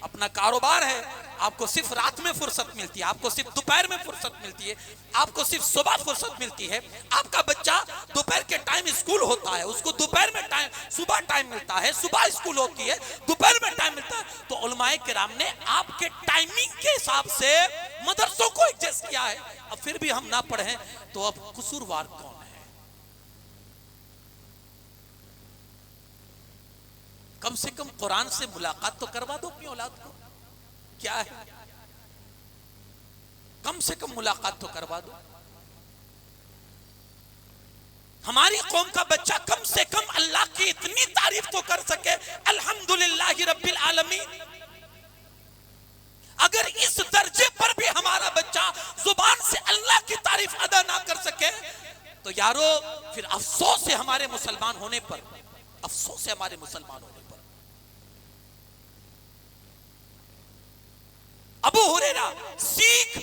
اپنا کاروبار ہے، آپ کو صرف رات میں فرصت ملتی ہے، آپ کو صرف دوپہر میں فرصت ملتی ہے، آپ کو صرف صبح فرصت ملتی ہے۔ آپ کا بچہ دوپہر کے ٹائم اسکول ہوتا ہے، اس کو دوپہر میں صبح ٹائم ملتا ہے، صبح اسکول ہوتی ہے، دوپہر میں ٹائم ملتا ہے۔ تو علماء کرام نے آپ کے ٹائمنگ کے حساب سے مدرسوں کو ایڈجسٹ کیا ہے۔ اب پھر بھی ہم نہ پڑھیں تو اب قصوروار کون ہے؟ کم سے کم قرآن سے ملاقات تو کروا دو اپنی اولاد کو، کیا ہے؟ کم سے کم ملاقات تو کروا دو۔ ہماری قوم کا بچہ کم سے کم اللہ کی اتنی تعریف تو کر سکے، الحمدللہ رب العالمین۔ اگر اس درجے پر بھی ہمارا بچہ زبان سے اللہ کی تعریف ادا نہ کر سکے تو یارو پھر افسوس ہے ہمارے مسلمان ہونے پر، افسوس ہے ہمارے مسلمان ہونے پر۔ ابو ہریرہ سیکھ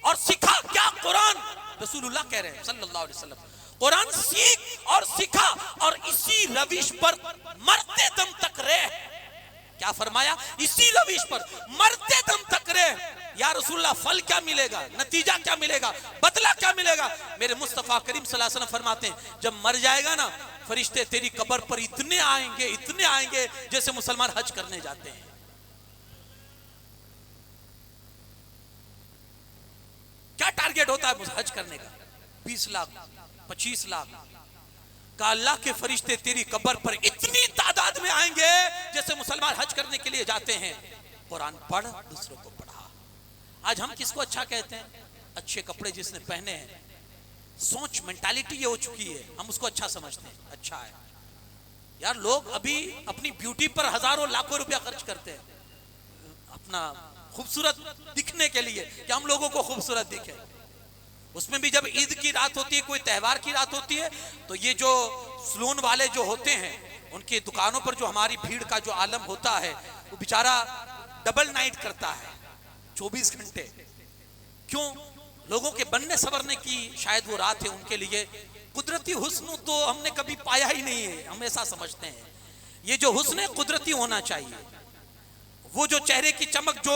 اور سکھا، کیا قرآن، رسول اللہ کہہ رہے ہیں صلی اللہ علیہ وسلم، قرآن سیکھ اور سکھا اور اسی روش پر مرتے دم تک رہ۔ کیا فرمایا؟ اسی روش پر مرتے دم تک رہ۔ یا رسول اللہ پھل کیا ملے گا؟ نتیجہ کیا ملے گا؟ بدلہ کیا ملے گا؟ میرے مصطفیٰ کریم صلی اللہ علیہ وسلم فرماتے ہیں جب مر جائے گا نا، فرشتے تیری قبر پر اتنے آئیں گے جیسے مسلمان حج کرنے جاتے ہیں۔ کیا ٹارگیٹ ہوتا ہے حج کرنے کا؟ 20 لاکھ 25 لاکھ کا اللہ کے فرشتے تیری قبر پر اتنی تعداد میں آئیں گے جیسے مسلمان حج کرنے کے لیے جاتے ہیں۔ قرآن پڑھ، دوسروں کو پڑھا۔ آج ہم کس کو اچھا کہتے ہیں؟ اچھے کپڑے جس نے پہنے ہیں، سوچ مینٹالٹی یہ ہو چکی ہے، ہم اس کو اچھا سمجھتے ہیں، اچھا ہے۔ یار لوگ ابھی اپنی بیوٹی پر ہزاروں لاکھوں روپیہ خرچ کرتے ہیں اپنا خوبصورت دکھنے کے لیے کہ ہم لوگوں کو خوبصورت دکھے۔ اس میں بھی جب عید کی رات ہوتی ہے، کوئی تہوار کی رات ہوتی ہے، تو یہ جو سلون والے جو ہوتے ہیں ان کی دکانوں پر جو ہماری بھیڑ کا جو عالم ہوتا ہے وہ بیچارہ ڈبل نائٹ کرتا ہے 24 گھنٹے۔ کیوں؟ لوگوں کے بننے سورنے کی شاید وہ رات ہے ان کے لیے۔ قدرتی حسن تو ہم نے کبھی پایا ہی نہیں ہے، ہم ایسا سمجھتے ہیں۔ یہ جو حسن ہے قدرتی ہونا چاہیے۔ وہ جو چہرے کی چمک جو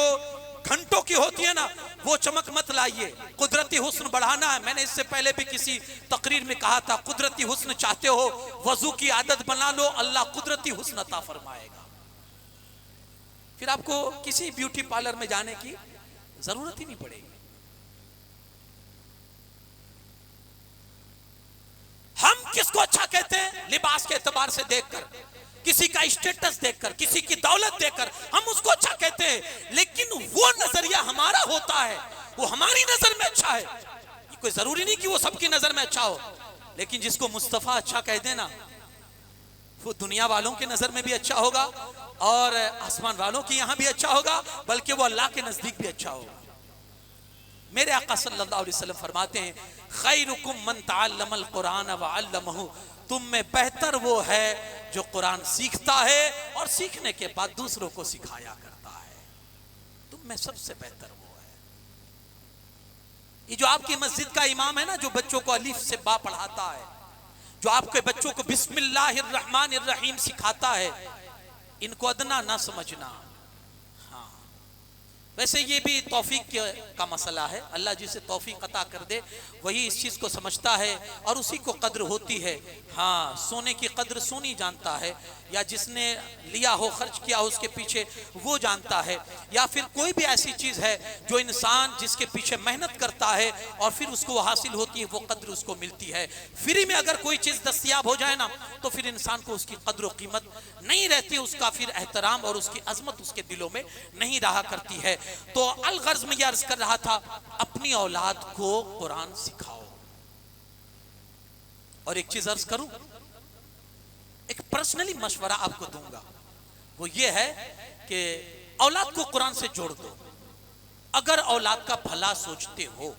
گھنٹوں کی ہوتی ہے نا، وہ چمک مت لائیے، قدرتی حسن بڑھانا ہے۔ میں نے اس سے پہلے بھی کسی تقریر میں کہا تھا، قدرتی حسن چاہتے ہو وضو کی عادت بنا لو، اللہ قدرتی حسن عطا فرمائے گا۔ پھر آپ کو کسی بیوٹی پارلر میں جانے کی ضرورت ہی نہیں پڑے گی۔ ہم کس کو اچھا کہتے ہیں؟ لباس کے اعتبار سے دیکھ کر، کسی کا اسٹیٹس دیکھ کر، کسی کی دولت دیکھ کر ہم اس کو اچھا کہتے ہیں، لیکن وہ نظریہ ہمارا ہوتا ہے، وہ ہماری نظر میں اچھا ہے۔ یہ کوئی ضروری نہیں کہ وہ سب کی نظر میں اچھا ہو، لیکن جس کو مصطفیٰ اچھا کہہ دینا وہ دنیا والوں کی نظر میں بھی اچھا ہوگا اور آسمان والوں کی یہاں بھی اچھا ہوگا، بلکہ وہ اللہ کے نزدیک بھی اچھا ہوگا۔ میرے آقا صلی اللہ علیہ وسلم فرماتے ہیں خیرکم من تعلم القرآن وعلمہ، تم میں بہتر وہ ہے جو قرآن سیکھتا ہے اور سیکھنے کے بعد دوسروں کو سکھایا کرتا ہے۔ تم میں سب سے بہتر وہ ہے۔ یہ جو آپ کی مسجد کا امام ہے نا، جو بچوں کو الف سے با پڑھاتا ہے، جو آپ کے بچوں کو بسم اللہ الرحمن الرحیم سکھاتا ہے، ان کو ادنا نہ سمجھنا۔ ہاں ویسے یہ بھی توفیق کا مسئلہ ہے، اللہ جسے توفیق عطا کر دے وہی اس چیز کو سمجھتا ہے اور اسی کو قدر ہوتی ہے۔ ہاں سونے کی قدر سونی جانتا ہے، یا جس نے لیا ہو خرچ کیا ہو اس کے پیچھے وہ جانتا ہے، یا پھر کوئی بھی ایسی چیز ہے جو انسان جس کے پیچھے محنت کرتا ہے اور پھر اس کو حاصل ہوتی ہے، وہ قدر اس کو ملتی ہے۔ فری میں اگر کوئی چیز دستیاب ہو جائے نا تو پھر انسان کو اس کی قدر و قیمت نہیں رہتی، اس کا پھر احترام اور اس کی عظمت اس کے دلوں میں نہیں رہا کرتی ہے۔ تو الغرض میں یہ عرض کر رہا تھا، اپنی اولاد کو قرآن سکھاؤ۔ اور ایک چیز عرض کروں، ایک پرسنلی مشورہ آپ کو دوں گا، وہ یہ ہے کہ اولاد کو قرآن سے جوڑ دو۔ اگر اولاد کا بھلا سوچتے ہو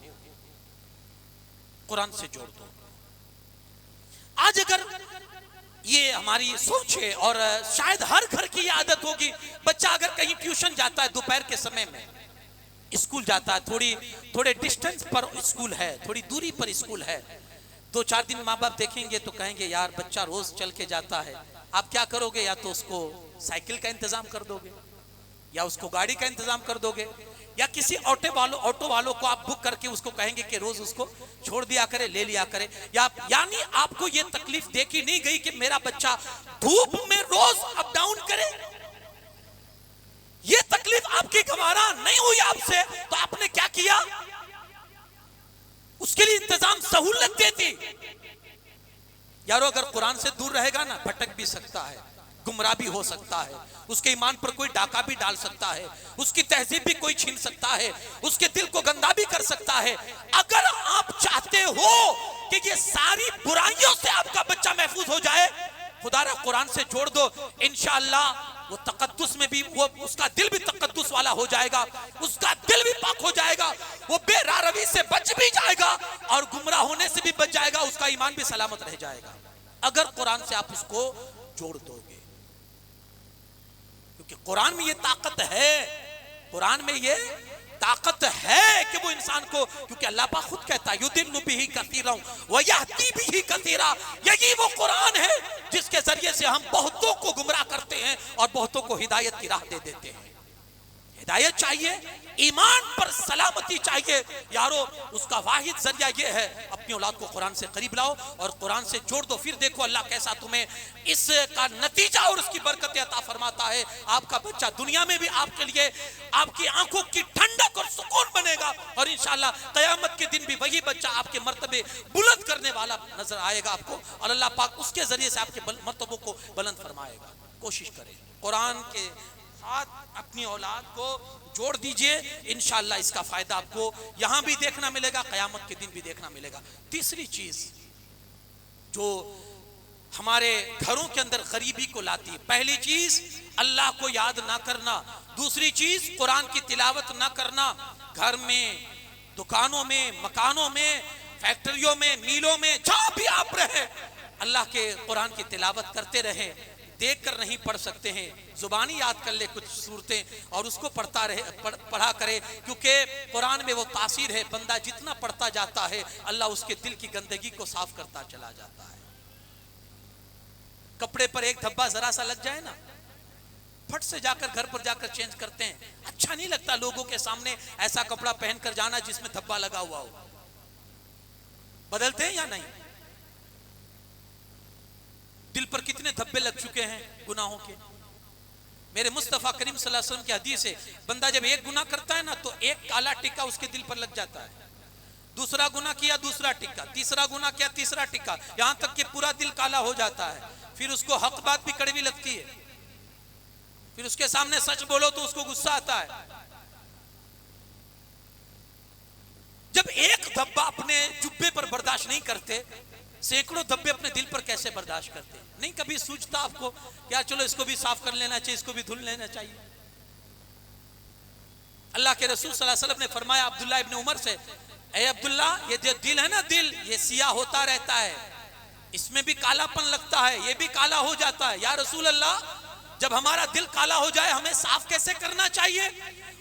قرآن سے جوڑ دو۔ آج اگر یہ ہماری سوچ ہے، اور شاید ہر گھر کی یہ عادت ہوگی، بچہ اگر کہیں ٹیوشن جاتا ہے دوپہر کے سمے میں، اسکول جاتا ہے، تھوڑے ڈسٹنس پر اسکول ہے، تھوڑی دوری پر اسکول ہے، 2-4 دن ماں باپ دیکھیں گے تو کہیں گے یار بچہ روز چل کے جاتا ہے، آپ کیا کرو گے؟ یا تو اس کو سائیکل کا انتظام کر دو گے، یا اس کو گاڑی کا انتظام کر دو گے، یا کسی آٹو والوں کو آپ بک کر کے اس کو کہیں گے کہ روز اس کو چھوڑ دیا کرے، لے لیا کرے۔ یعنی آپ کو یہ تکلیف دیکھی نہیں گئی کہ میرا بچہ دھوپ میں روز اپ ڈاؤن کرے، یہ تکلیف آپ کی گوارا نہیں ہوئی آپ سے، تو آپ نے کیا کیا؟ اس کے لیے انتظام سہولت دے دی۔ یارو اگر قرآن سے دور رہے گا نا، بھٹک بھی سکتا ہے، گمراہ بھی ہو سکتا ہے، اس کے ایمان پر کوئی ڈاکہ بھی ڈال سکتا ہے، اس کی تہذیب بھی کوئی چھین سکتا ہے، اس کے دل کو گندا بھی کر سکتا ہے۔ اگر آپ چاہتے ہو کہ یہ ساری برائیوں سے آپ کا بچہ محفوظ ہو جائے، خدا را قرآن سے جوڑ دو، انشاءاللہ وہ تقدس میں بھی، وہ اس کا دل بھی تقدس والا ہو جائے گا، اس کا دل بھی پاک ہو جائے گا، وہ بے راروی سے بچ بھی جائے گا اور گمراہ ہونے سے بھی بچ جائے گا، اس کا ایمان بھی سلامت رہ جائے گا، اگر قرآن سے آپ اس کو جوڑ دو گے۔ کیونکہ قرآن میں یہ طاقت ہے، قرآن میں یہ طاقت ہے کہ وہ انسان کو، کیونکہ اللہ پاک خود کہتا ہے یُضِلُّ بِهِ کَثِیرًا وَیَهْدِی بِهِ کَثِیرًا، یہی وہ قرآن ہے جس کے ذریعے سے ہم بہتوں کو گمراہ کرتے ہیں اور بہتوں کو ہدایت کی راہ دے دیتے ہیں۔ ہدایت چاہیے، ایمان پر سلامتی چاہیے، یارو اس کا واحد ذریعہ یہ ہے، اپنی اولاد کو قرآن سے قریب لاؤ اور قرآن سے جوڑ دو، پھر دیکھو اللہ کیسا تمہیں اس کا نتیجہ اور اس کی برکت عطا فرماتا ہے۔ آپ کا بچہ دنیا میں بھی آپ کے لیے آپ کی آنکھوں کی ٹھنڈک اور سکون بنے گا، اور انشاءاللہ قیامت کے دن بھی وہی بچہ آپ کے مرتبے بلند کرنے والا نظر آئے گا آپ کو، اور اللہ پاک اس کے ذریعے سے آپ کے مرتبوں کو بلند فرمائے گا۔ کوشش کریں قرآن کے ساتھ اپنی اولاد کو جوڑ دیجئے، انشاءاللہ اس کا فائدہ آپ کو یہاں بھی دیکھنا ملے گا، قیامت کے دن بھی دیکھنا ملے گا۔ تیسری چیز جو ہمارے گھروں کے اندر غریبی کو لاتی ہے، پہلی چیز اللہ کو یاد نہ کرنا، دوسری چیز قرآن کی تلاوت نہ کرنا۔ گھر میں، دکانوں میں، مکانوں میں، فیکٹریوں میں، میلوں میں، جہاں بھی آپ رہے، اللہ کے قرآن کی تلاوت کرتے رہیں۔ دیکھ کر نہیں پڑھ سکتے ہیں، زبانی یاد کر لے کچھ صورتیں اور اس کو پڑھا کرے، کیونکہ قرآن میں وہ تاثیر ہے، بندہ جتنا پڑھتا جاتا ہے اللہ اس کے دل کی گندگی کو صاف کرتا چلا جاتا ہے۔ کپڑے پر ایک دھبا ذرا سا لگ جائے نا، پھٹ سے جا کر گھر پر جا کر چینج کرتے ہیں، اچھا نہیں لگتا لوگوں کے سامنے ایسا کپڑا پہن کر جانا جس میں دھبا لگا ہوا ہو۔ بدلتے ہیں یا نہیں؟ دل پر کتنے دھبے لگ چکے ہیں گناہوں کے۔ میرے مصطفیٰ کریم صلی اللہ علیہ وسلم کی حدیث ہے، بندہ جب ایک گناہ کرتا ہے نا تو ایک کالا ٹکا اس کے دل پر لگ جاتا ہے، دوسرا گناہ کیا دوسرا ٹکا، تیسرا گناہ کیا تیسرا ٹکا، یہاں تک کہ پورا دل کالا ہو جاتا ہے۔ پھر اس کو حق بات بھی کڑوی لگتی ہے، پھر اس کے سامنے سچ بولو تو اس کو غصہ آتا ہے۔ جب ایک دھبا اپنے جبے پر برداشت نہیں کرتے، سینکڑوں دھبے اپنے دل پر کیسے برداشت کرتے ہیں؟ نہیں کبھی سوچتا آپ کو کیا چلو اس کو بھی صاف کر لینا چاہیے، اس کو بھی دھل لینا چاہیے۔ اللہ کے رسول صلی اللہ علیہ وسلم نے فرمایا عبداللہ ابن عمر سے، اے عبداللہ یہ جو دل ہے نا، دل یہ سیاہ ہوتا رہتا ہے، اس میں بھی کالا پن لگتا ہے، یہ بھی کالا ہو جاتا ہے۔ یا رسول اللہ جب ہمارا دل کالا ہو جائے ہمیں صاف کیسے کرنا چاہیے،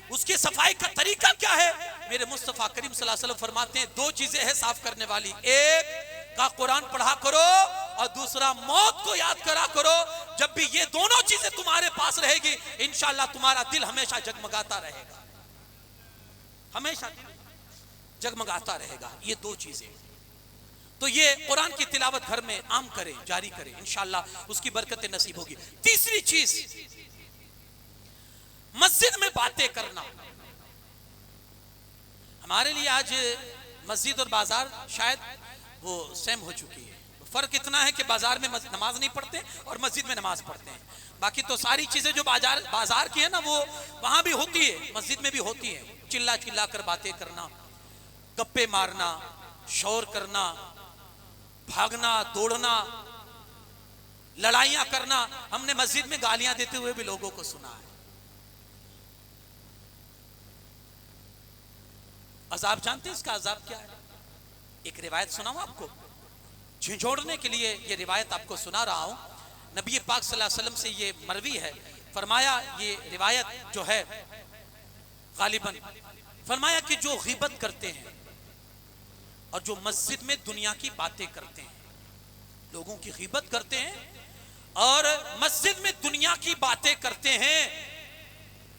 اس کی صفائی کا طریقہ کیا ہے؟ میرے مصطفیٰ کریم صلی اللہ علیہ وسلم فرماتے ہیں دو چیزیں ہیں صاف کرنے والی، ایک کا قرآن پڑھا کرو اور دوسرا موت کو یاد کرا کرو. جب بھی یہ دونوں چیزیں تمہارے پاس رہے گی انشاءاللہ تمہارا دل ہمیشہ جگمگاتا رہے گا, ہمیشہ جگمگاتا رہے گا. یہ دو چیزیں. تو یہ قرآن کی تلاوت گھر میں عام کریں, جاری کریں, انشاءاللہ اس کی برکتیں نصیب ہوگی. تیسری چیز, مسجد میں باتیں کرنا. ہمارے لیے آج مسجد اور بازار شاید وہ سیم ہو چکی ہے. فرق اتنا ہے کہ بازار میں نماز نہیں پڑھتے اور مسجد میں نماز پڑھتے ہیں. باقی تو ساری چیزیں جو بازار کی ہے نا وہ وہاں بھی ہوتی ہے, مسجد میں بھی ہوتی ہے. چلا چلا کر باتیں کرنا, گپے مارنا, شور کرنا, بھاگنا دوڑنا, لڑائیاں کرنا. ہم نے مسجد میں گالیاں دیتے ہوئے بھی لوگوں کو سنا ہے. عذاب جانتے ہیں اس کا عذاب کیا ہے؟ ایک روایت سناؤں آپ کو, جھنجھوڑنے کے لیے یہ روایت آپ کو سنا رہا ہوں. نبی پاک صلی اللہ علیہ وسلم سے یہ مروی ہے. فرمایا, یہ روایت جو ہے غالباً فرمایا کہ جو غیبت کرتے ہیں اور جو مسجد میں دنیا کی باتیں کرتے ہیں, لوگوں کی غیبت کرتے ہیں اور مسجد میں دنیا کی باتیں کرتے ہیں,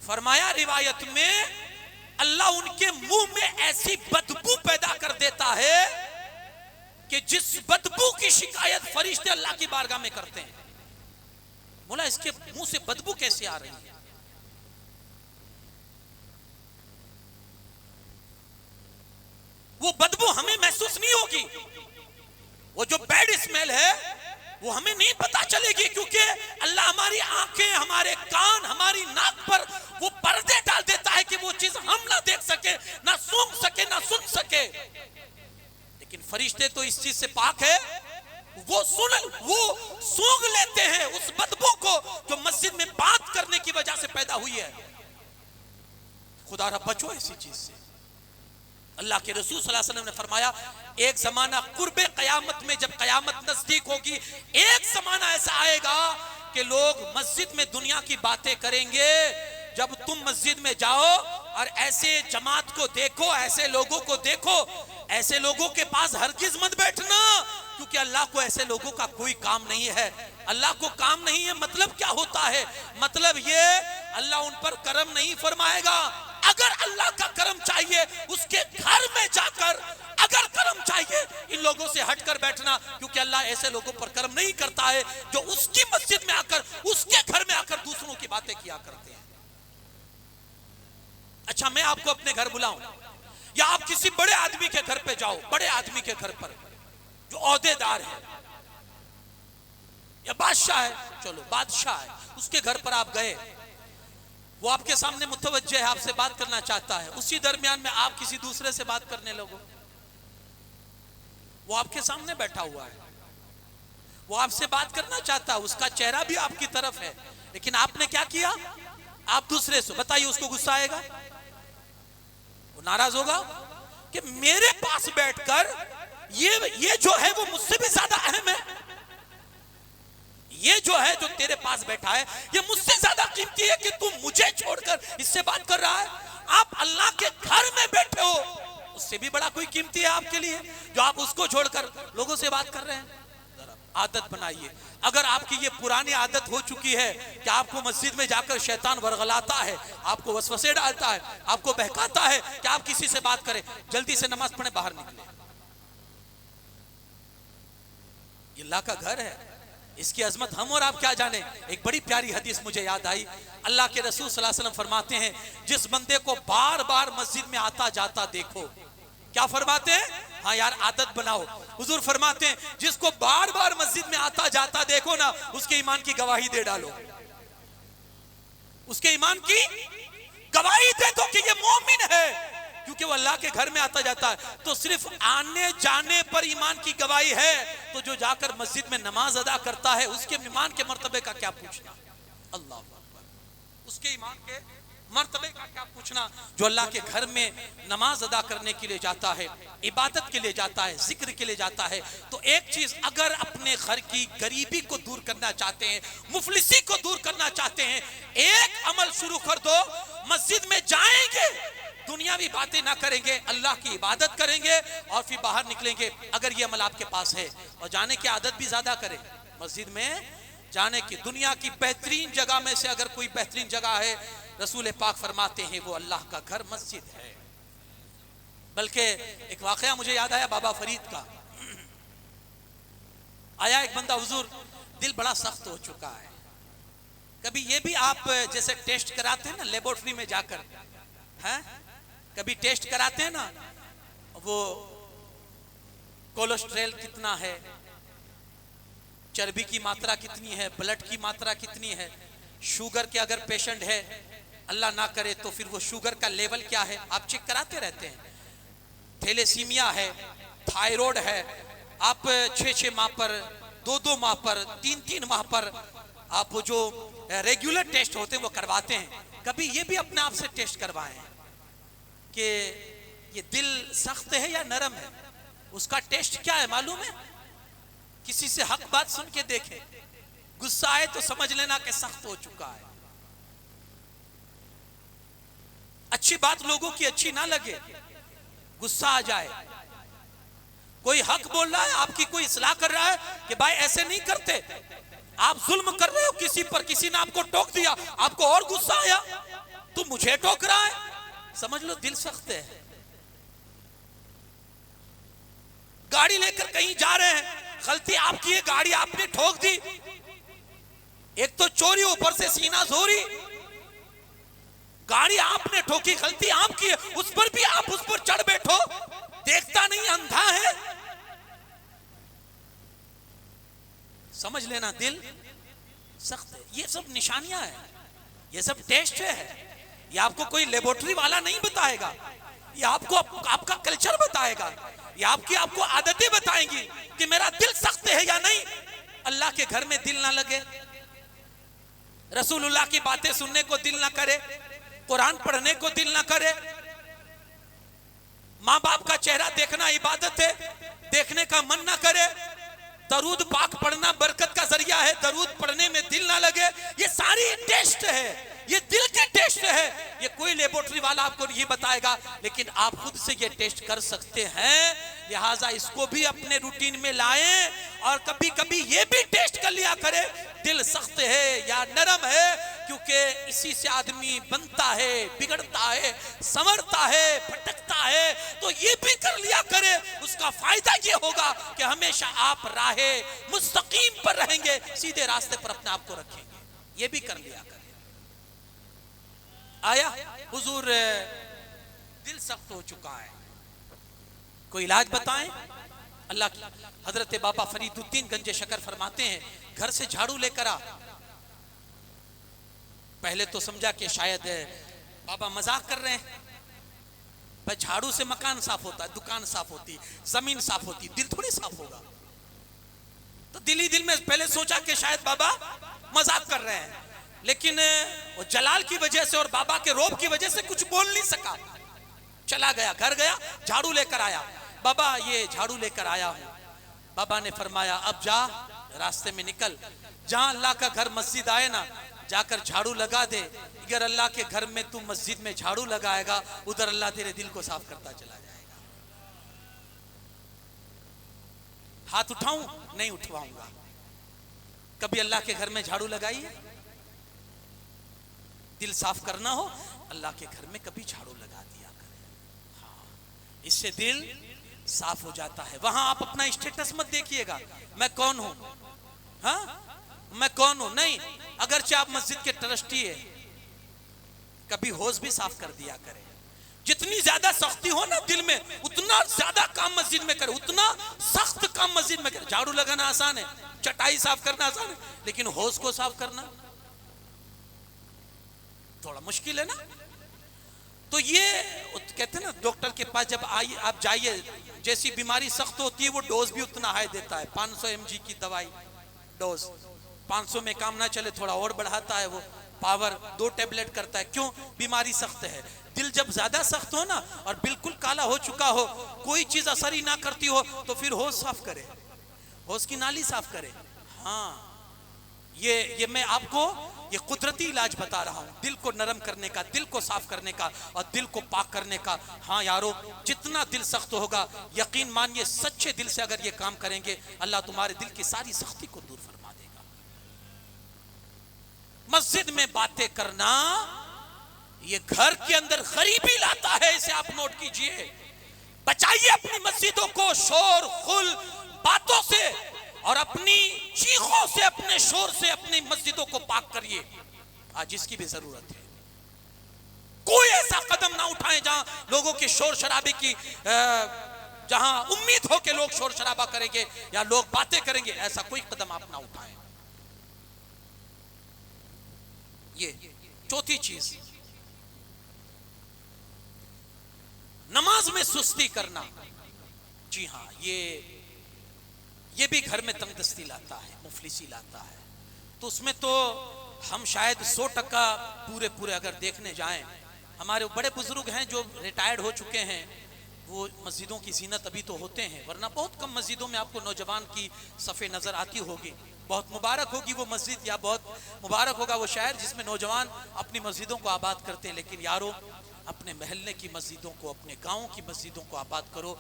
فرمایا روایت میں اللہ ان کے منہ میں ایسی بدبو پیدا کر دیتا ہے کہ جس بدبو کی شکایت فرشتے اللہ کی بارگاہ میں کرتے ہیں. مولا اس کے منہ سے بدبو کیسے آ رہی ہے؟ وہ بدبو ہمیں محسوس نہیں ہوگی, وہ جو بیڈ اسمیل ہے وہ ہمیں نہیں پتا چلے گی, کیونکہ اللہ ہماری آنکھیں, ہمارے کان, ہماری ناک پر وہ پردے ڈال دیتا ہے کہ وہ چیز ہم نہ دیکھ سکے, نہ سونگ سکے, نہ سن سکے. لیکن فرشتے تو اس چیز سے پاک ہے, وہ سونگ لیتے ہیں اس بدبو کو جو مسجد میں بات کرنے کی وجہ سے پیدا ہوئی ہے. خدا رب بچو ایسی چیز سے. اللہ کے رسول صلی اللہ علیہ وسلم نے فرمایا ایک زمانہ قرب قیامت میں, جب قیامت نزدیک ہوگی, ایک زمانہ ایسا آئے گا کہ لوگ مسجد میں دنیا کی باتیں کریں گے. جب تم مسجد میں جاؤ اور ایسے جماعت کو دیکھو, ایسے لوگوں کو دیکھو, ایسے لوگوں کے پاس ہرگز مت بیٹھنا, کیونکہ اللہ کو ایسے لوگوں کا کوئی کام نہیں ہے. اللہ کو کام نہیں ہے مطلب کیا ہوتا ہے؟ مطلب یہ اللہ ان پر کرم نہیں فرمائے گا. اگر اللہ کا کرم چاہیے اس کے گھر میں جا کر, اگر کرم چاہیے ان لوگوں سے ہٹ کر بیٹھنا, کیونکہ اللہ ایسے لوگوں پر کرم نہیں کرتا ہے جو اس کی مسجد میں آ کر, اس کے گھر میں آ کر دوسروں کی باتیں کیا کرتے ہیں. اچھا میں آپ کو اپنے گھر بلاؤں یا آپ کسی بڑے آدمی کے گھر پہ جاؤ, بڑے آدمی کے گھر پر جو عہدے دار ہے یا بادشاہ ہے, چلو بادشاہ ہے, اس کے گھر پر آپ گئے, وہ آپ کے سامنے متوجہ ہے, آپ سے بات کرنا چاہتا ہے. اسی درمیان میں آپ کسی دوسرے سے بات کرنے لگو. وہ آپ کے سامنے بیٹھا ہوا ہے, وہ آپ سے بات کرنا چاہتا ہے, اس کا چہرہ بھی آپ کی طرف ہے, لیکن آپ نے کیا کیا؟ آپ دوسرے سے, بتائیے اس کو غصہ آئے گا؟ وہ ناراض ہوگا کہ میرے پاس بیٹھ کر یہ جو ہے وہ مجھ سے بھی زیادہ اہم ہے, یہ جو ہے جو تیرے پاس بیٹھا ہے یہ مجھ سے زیادہ قیمتی ہے کہ تم مجھے چھوڑ کر اس سے بات کر رہا ہے. آپ اللہ کے گھر میں بیٹھے ہو, اس سے بھی بڑا کوئی قیمتی ہے آپ کے لیے جو آپ اس کو چھوڑ کر لوگوں سے بات کر رہے ہیں. عادت بنائیے. اگر آپ کی یہ پرانی عادت ہو چکی ہے کہ آپ کو مسجد میں جا کر شیطان ورغلاتا ہے, آپ کو وسوسے ڈالتا ہے, آپ کو بہکاتا ہے کہ آپ کسی سے بات کریں, جلدی سے نماز پڑھیں, باہر نکلیں. یہ اللہ کا گھر ہے, اس کی عظمت ہم اور آپ کیا جانے. ایک بڑی پیاری حدیث مجھے یاد آئی. اللہ کے رسول صلی اللہ علیہ وسلم فرماتے ہیں جس بندے کو بار بار مسجد میں آتا جاتا دیکھو, کیا فرماتے ہیں؟ ہاں یار عادت بناؤ. حضور فرماتے ہیں جس کو بار بار مسجد میں آتا جاتا دیکھو نا, اس کے ایمان کی گواہی دے ڈالو, اس کے ایمان کی گواہی دے دو کہ یہ مومن ہے, کیونکہ وہ اللہ کے گھر میں آتا جاتا ہے. تو صرف آنے جانے پر ایمان کی گواہی ہے, تو جو جا کر مسجد میں نماز ادا کرتا ہے اس کے ایمان کے مرتبے کا کیا پوچھنا. اللہ اکبر, اس کے ایمان کے مرتبے کا کیا پوچھنا جو اللہ کے گھر میں نماز ادا کرنے کے لیے جاتا ہے, عبادت کے لیے جاتا ہے, ذکر کے لیے جاتا ہے. تو ایک چیز, اگر اپنے گھر کی غریبی کو دور کرنا چاہتے ہیں, مفلسی کو دور کرنا چاہتے ہیں, ایک عمل شروع کر دو. مسجد میں جائیں گے دنیاوی باتیں نہ کریں گے، اللہ کی عبادت کریں گے اور پھر باہر نکلیں گے اگر یہ عمل آپ کے پاس ہے. اور جانے کی عادت بھی زیادہ کریں، مسجد میں جانے کی. دنیا کی بہترین جگہ میں سے اگر کوئی بہترین جگہ ہے، رسول پاک فرماتے ہیں وہ اللہ کا گھر مسجد ہے. بلکہ ایک واقعہ مجھے یاد آیا بابا فرید کا. آیا ایک بندہ، حضور دل بڑا سخت ہو چکا ہے. کبھی یہ بھی آپ جیسے ٹیسٹ کراتے ہیں نا لیبورٹری میں جا کر، کبھی ٹیسٹ کراتے ہیں نا، وہ کولیسٹرول کتنا ہے، چربی کی ماترا کتنی ہے، بلڈ کی ماترا کتنی ہے، شوگر کے اگر پیشنٹ ہے اللہ نہ کرے تو پھر وہ شوگر کا لیول کیا ہے آپ چیک کراتے رہتے ہیں. تھیلیسیمیا ہے، تھائیروڈ ہے، آپ 6 ماہ پر، 2 ماہ پر، 3 ماہ پر آپ وہ جو ریگولر ٹیسٹ ہوتے ہیں وہ کرواتے ہیں. کبھی یہ بھی اپنے آپ سے ٹیسٹ کروائیں کہ یہ دل سخت ہے یا نرم ہے. اس کا ٹیسٹ کیا ہے معلوم ہے؟ کسی سے حق بات سن کے دیکھیں، غصہ آئے تو سمجھ لینا کہ سخت ہو چکا ہے. اچھی بات لوگوں کی اچھی نہ لگے، غصہ آ جائے. کوئی حق بول رہا ہے، آپ کی کوئی اصلاح کر رہا ہے کہ بھائی ایسے نہیں کرتے، آپ ظلم کر رہے ہو کسی پر، کسی نے آپ کو ٹوک دیا، آپ کو اور غصہ آیا، تو مجھے ٹوک رہا ہے، سمجھ لو دل سخت ہے. گاڑی لے کر کہیں جا رہے ہیں، غلطی آپ کی ہے، گاڑی آپ نے ٹھوک دی، ایک تو چوری، اوپر سے سینہ زوری. گاڑی آپ نے ٹھوکی، غلطی آپ کی ہے، اس پر بھی آپ اس پر چڑھ بیٹھو، دیکھتا نہیں اندھا ہے. سمجھ لینا دل سخت ہے. یہ سب نشانیاں ہیں، یہ سب ٹیسٹ ہے. یہ آپ کو کوئی لیبورٹری والا نہیں بتائے گا، یہ آپ کو آپ کا کلچر بتائے گا، یہ آپ کو عادتیں بتائیں گی کہ میرا دل سخت ہے یا نہیں. اللہ کے گھر میں دل نہ لگے، رسول اللہ کی باتیں سننے کو دل نہ کرے، قرآن پڑھنے کو دل نہ کرے. ماں باپ کا چہرہ دیکھنا عبادت ہے، دیکھنے کا من نہ کرے. درود پاک پڑھنا برکت کا ذریعہ ہے، درود پڑھنے میں دل نہ لگے. یہ ساری ٹیسٹ ہے، یہ دل کے ٹیسٹ ہے. یہ کوئی لیبورٹری والا آپ کو نہیں بتائے گا، لیکن آپ خود سے یہ ٹیسٹ کر سکتے ہیں. لہٰذا اس کو بھی اپنے روٹین میں لائیں اور کبھی کبھی یہ بھی ٹیسٹ کر لیا کرے دل سخت ہے یا نرم ہے، کیونکہ اسی سے آدمی بنتا ہے، بگڑتا ہے، سنورتا ہے، پھٹکتا ہے. تو یہ بھی کر لیا کرے، اس کا فائدہ یہ ہوگا کہ ہمیشہ آپ راہ مستقیم پر رہیں گے، سیدھے راستے پر اپنے آپ کو رکھیں گے. یہ بھی کر لیا کرے. آیا حضور دل سخت ہو چکا ہے، کوئی علاج بتائیں. اللہ کی حضرت بابا فرید الدین گنج شکر فرماتے ہیں گھر سے جھاڑو لے کر آ. پہلے تو سمجھا کہ شاید بابا مذاق کر رہے ہیں. بھائی جھاڑو سے مکان صاف ہوتا ہے، دکان صاف ہوتی، زمین صاف ہوتی، دل تھوڑی صاف ہوگا. تو دل ہی دل میں پہلے سوچا کہ شاید بابا مذاق کر رہے ہیں، لیکن وہ جلال کی وجہ سے اور بابا کے روب کی وجہ سے کچھ بول نہیں سکا. چلا گیا، گھر گیا، جھاڑو لے کر آیا. بابا یہ جھاڑو لے کر آیا ہوں. بابا نے فرمایا اب جا، راستے میں نکل، جہاں اللہ کا گھر مسجد آئے نا جا کر جھاڑو لگا دے. اگر اللہ کے گھر میں تو مسجد میں جھاڑو لگائے گا، ادھر اللہ تیرے دل کو صاف کرتا چلا جائے گا. ہاتھ اٹھاؤں؟ نہیں اٹھواؤں گا. کبھی اللہ کے گھر میں جھاڑو لگائیے. دل صاف کرنا ہو اللہ کے گھر میں کبھی جھاڑو لگا دیا کرے. ہاں، اس سے دل صاف ہو جاتا ہے. وہاں آپ اپنا اسٹیٹس مت دیکھیے گا، میں کون ہوں، ہاں میں کون ہوں. نہیں، اگرچہ آپ مسجد کے ٹرسٹی ہیں، کبھی حوض بھی صاف کر دیا کرے. جتنی زیادہ سختی ہو نا دل میں، اتنا زیادہ کام مسجد میں کرے، اتنا سخت کام مسجد میں کرے. جھاڑو لگانا آسان ہے، چٹائی صاف کرنا آسان ہے، لیکن حوض کو صاف کرنا تھوڑا مشکل ہے نا. تو یہ کہتے ہیں نا ڈاکٹر کے پاس جب آپ جائیے، جیسی بیماری سخت ہوتی ہے وہ ڈوز بھی اتنا ہائی دیتا ہے. 500 mg کی دوائی ڈوز، 500 میں کام نہ چلے تھوڑا اور بڑھاتا ہے، وہ پاور 2 ٹیبلٹ کرتا ہے. کیوں؟ بیماری سخت ہے. دل جب زیادہ سخت ہو نا اور بالکل کالا ہو چکا ہو، کوئی چیز اثر ہی نہ کرتی ہو، تو پھر حوض صاف کرے، حوض کی نالی صاف کرے. ہاں یہ میں آپ کو یہ قدرتی علاج بتا رہا ہوں، دل کو نرم کرنے کا، دل کو صاف کرنے کا اور دل کو پاک کرنے کا۔ ہاں یارو، جتنا دل سخت ہوگا یقین مانیے سچے دل سے اگر یہ کام کریں گے اللہ تمہارے دل کی ساری سختی کو دور فرما دے گا۔ مسجد میں باتیں کرنا یہ گھر کے اندر غریبی لاتا ہے، اسے آپ نوٹ کیجئے۔ بچائیے اپنی مسجدوں کو شور غل باتوں سے اور اپنی چیخوں سے، اپنے شور سے اپنی مسجدوں کو پاک کریے، آج اس کی بھی ضرورت ہے۔ کوئی ایسا قدم نہ اٹھائیں جہاں لوگوں کی شور شرابے کی جہاں امید ہو کہ لوگ شور شرابہ کریں گے یا لوگ باتیں کریں گے، ایسا کوئی قدم آپ نہ اٹھائیں۔ یہ چوتھی چیز، نماز میں سستی کرنا۔ جی ہاں، یہ بھی گھر میں تنگ دستی لاتا ہے، مفلسی لاتا ہے۔ تو اس میں تو ہم شاید 100% پورے اگر دیکھنے جائیں، ہمارے بڑے بزرگ ہیں جو ریٹائرڈ ہو چکے ہیں، وہ مسجدوں کی زینت ابھی تو ہوتے ہیں، ورنہ بہت کم مسجدوں میں آپ کو نوجوان کی صفیں نظر آتی ہوگی۔ بہت مبارک ہوگی وہ مسجد یا بہت مبارک ہوگا وہ شہر جس میں نوجوان اپنی مسجدوں کو آباد کرتے ہیں، لیکن یارو اپنے محلے کی مسجدوں کو، اپنے گاؤں کی مسجدوں کو آباد کرو۔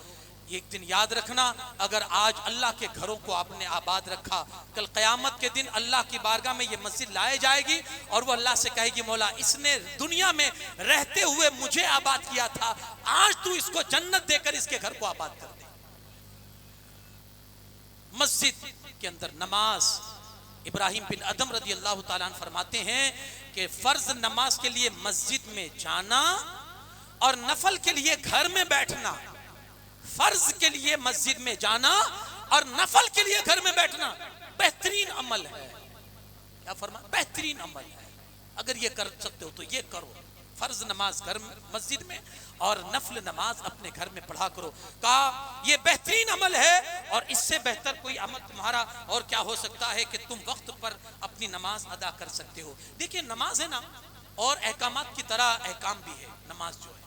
ایک دن یاد رکھنا، اگر آج اللہ کے گھروں کو آپ نے آباد رکھا، کل قیامت کے دن اللہ کی بارگاہ میں یہ مسجد لائے جائے گی اور وہ اللہ سے کہے گی مولا اس نے دنیا میں رہتے ہوئے مجھے آباد کیا تھا، آج تو اس کو جنت دے کر اس کے گھر کو آباد کر دے۔ مسجد کے اندر نماز، ابراہیم بن ادم رضی اللہ تعالیٰ عنہ فرماتے ہیں کہ فرض نماز کے لیے مسجد میں جانا اور نفل کے لیے گھر میں بیٹھنا، فرض کے لیے مسجد میں جانا اور نفل کے لیے گھر میں بیٹھنا بہترین عمل ہے۔ کیا فرمایا؟ بہترین عمل ہے۔ اگر یہ کر سکتے ہو تو یہ کرو، فرض نماز گھر مسجد میں اور نفل نماز اپنے گھر میں پڑھا کرو۔ کہا یہ بہترین عمل ہے، اور اس سے بہتر کوئی عمل تمہارا اور کیا ہو سکتا ہے کہ تم وقت پر اپنی نماز ادا کر سکتے ہو۔ دیکھیں نماز ہے نا، اور احکامات کی طرح احکام بھی ہے نماز جو ہے۔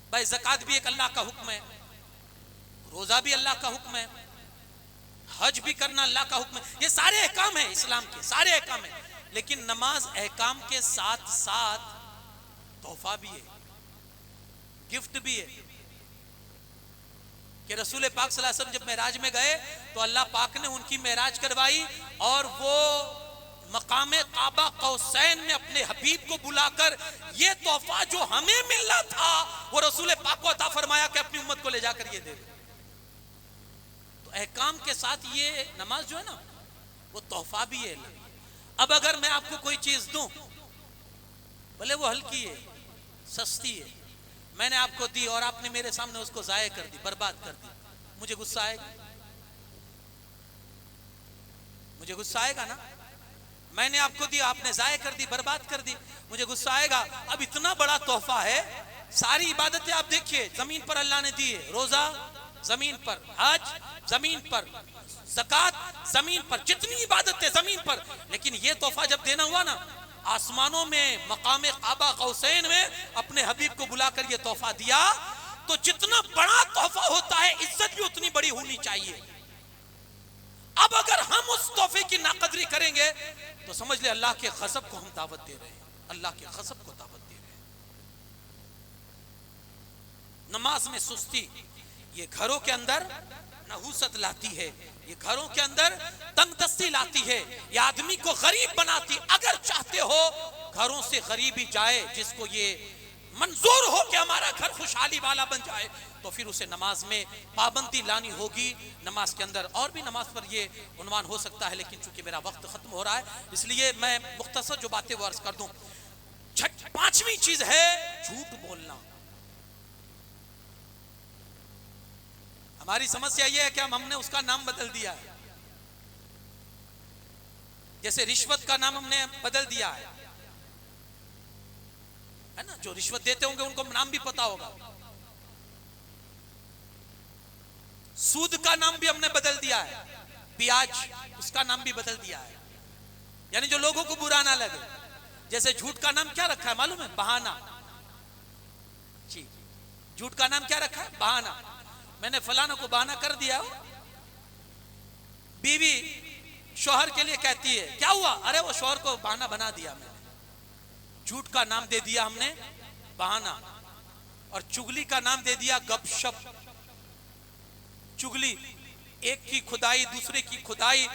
بھائی زکوٰۃ بھی ایک اللہ کا حکم ہے، روزہ بھی اللہ کا حکم ہے، حج بھی کرنا اللہ کا حکم ہے، یہ سارے احکام ہیں اسلام کے، سارے احکام ہیں۔ لیکن نماز احکام کے ساتھ ساتھ تحفہ بھی ہے، گفٹ بھی ہے، کہ رسول پاک صلی اللہ علیہ وسلم جب معراج میں گئے تو اللہ پاک نے ان کی معراج کروائی، اور وہ مقام کعبہ قوسین میں اپنے حبیب کو بلا کر یہ تحفہ جو ہمیں ملنا تھا وہ رسول پاک کو عطا فرمایا کہ اپنی امت کو لے جا کر یہ دے دے۔ تو احکام کے ساتھ یہ نماز جو ہے نا وہ تحفہ بھی ہے۔ اب اگر میں آپ کو کوئی چیز دوں، بھلے وہ ہلکی ہے، سستی ہے، میں نے آپ کو دی اور آپ نے میرے سامنے اس کو ضائع کر دی، برباد کر دی، مجھے غصہ آئے گا؟ مجھے غصہ آئے گا نا؟ میں نے آپ کو دی، آپ نے ضائع کر دی، برباد کر دی، مجھے غصہ آئے گا۔ اب اتنا بڑا تحفہ ہے، ساری عبادتیں آپ دیکھیے زمین پر اللہ نے دی ہے، روزہ زمین پر، حج زمین پر، زکوٰۃ زمین پر، جتنی عبادتیں زمین پر، لیکن یہ تحفہ جب دینا ہوا نا، آسمانوں میں مقام کعبہ قوسین میں اپنے حبیب کو بلا کر یہ تحفہ دیا، تو جتنا بڑا تحفہ ہوتا ہے عزت بھی اتنی بڑی ہونی چاہیے۔ اب اگر ہم اس تحفے کی ناقدری کریں گے تو سمجھ لے اللہ کے غضب کو ہم دعوت دے رہے ہیں، اللہ کے غضب کو دعوت دے رہے ہیں۔ نماز میں سستی یہ گھروں کے اندر نحوست لاتی ہے، یہ گھروں کے اندر تنگ دستی لاتی ہے، یہ آدمی کو غریب بناتی۔ اگر چاہتے ہو گھروں سے غریبی جائے، جس کو یہ منظور ہو کہ ہمارا گھر خوشحالی والا بن جائے، تو پھر اسے نماز میں پابندی لانی ہوگی۔ نماز کے اندر اور بھی نماز پر یہ عنوان ہو سکتا ہے، لیکن چونکہ میرا وقت ختم ہو رہا ہے اس لیے میں مختصر جو باتیں وہ عرض کر دوں۔ پانچویں چیز ہے جھوٹ بولنا۔ ہماری سمسیا یہ ہے کہ ہم نے اس کا نام بدل دیا ہے، جیسے رشوت کا نام ہم نے بدل دیا ہے نا، جو رشوت دیتے ہوں گے ان کو نام بھی پتا ہوگا۔ سود کا نام بھی ہم نے بدل دیا ہے، بیاج اس کا نام بھی بدل دیا ہے، یعنی جو لوگوں کو برا نہ لگے۔ جیسے جھوٹ کا نام کیا رکھا ہے معلوم ہے؟ بہانہ۔ جی، جھوٹ کا نام کیا رکھا ہے؟ بہانہ۔ میں نے فلانا کو بہانہ کر دیا۔ بیوی شوہر کے لیے کہتی ہے کیا ہوا؟ ارے وہ شوہر کو بہانہ بنا دیا میں نے، جھوٹ کا نام دے دیا ہم نے بہانہ، اور چگلی کا نام دے دیا گپ شپ۔ چگلی، ایک کی کھدائی دوسرے کی کھدائی،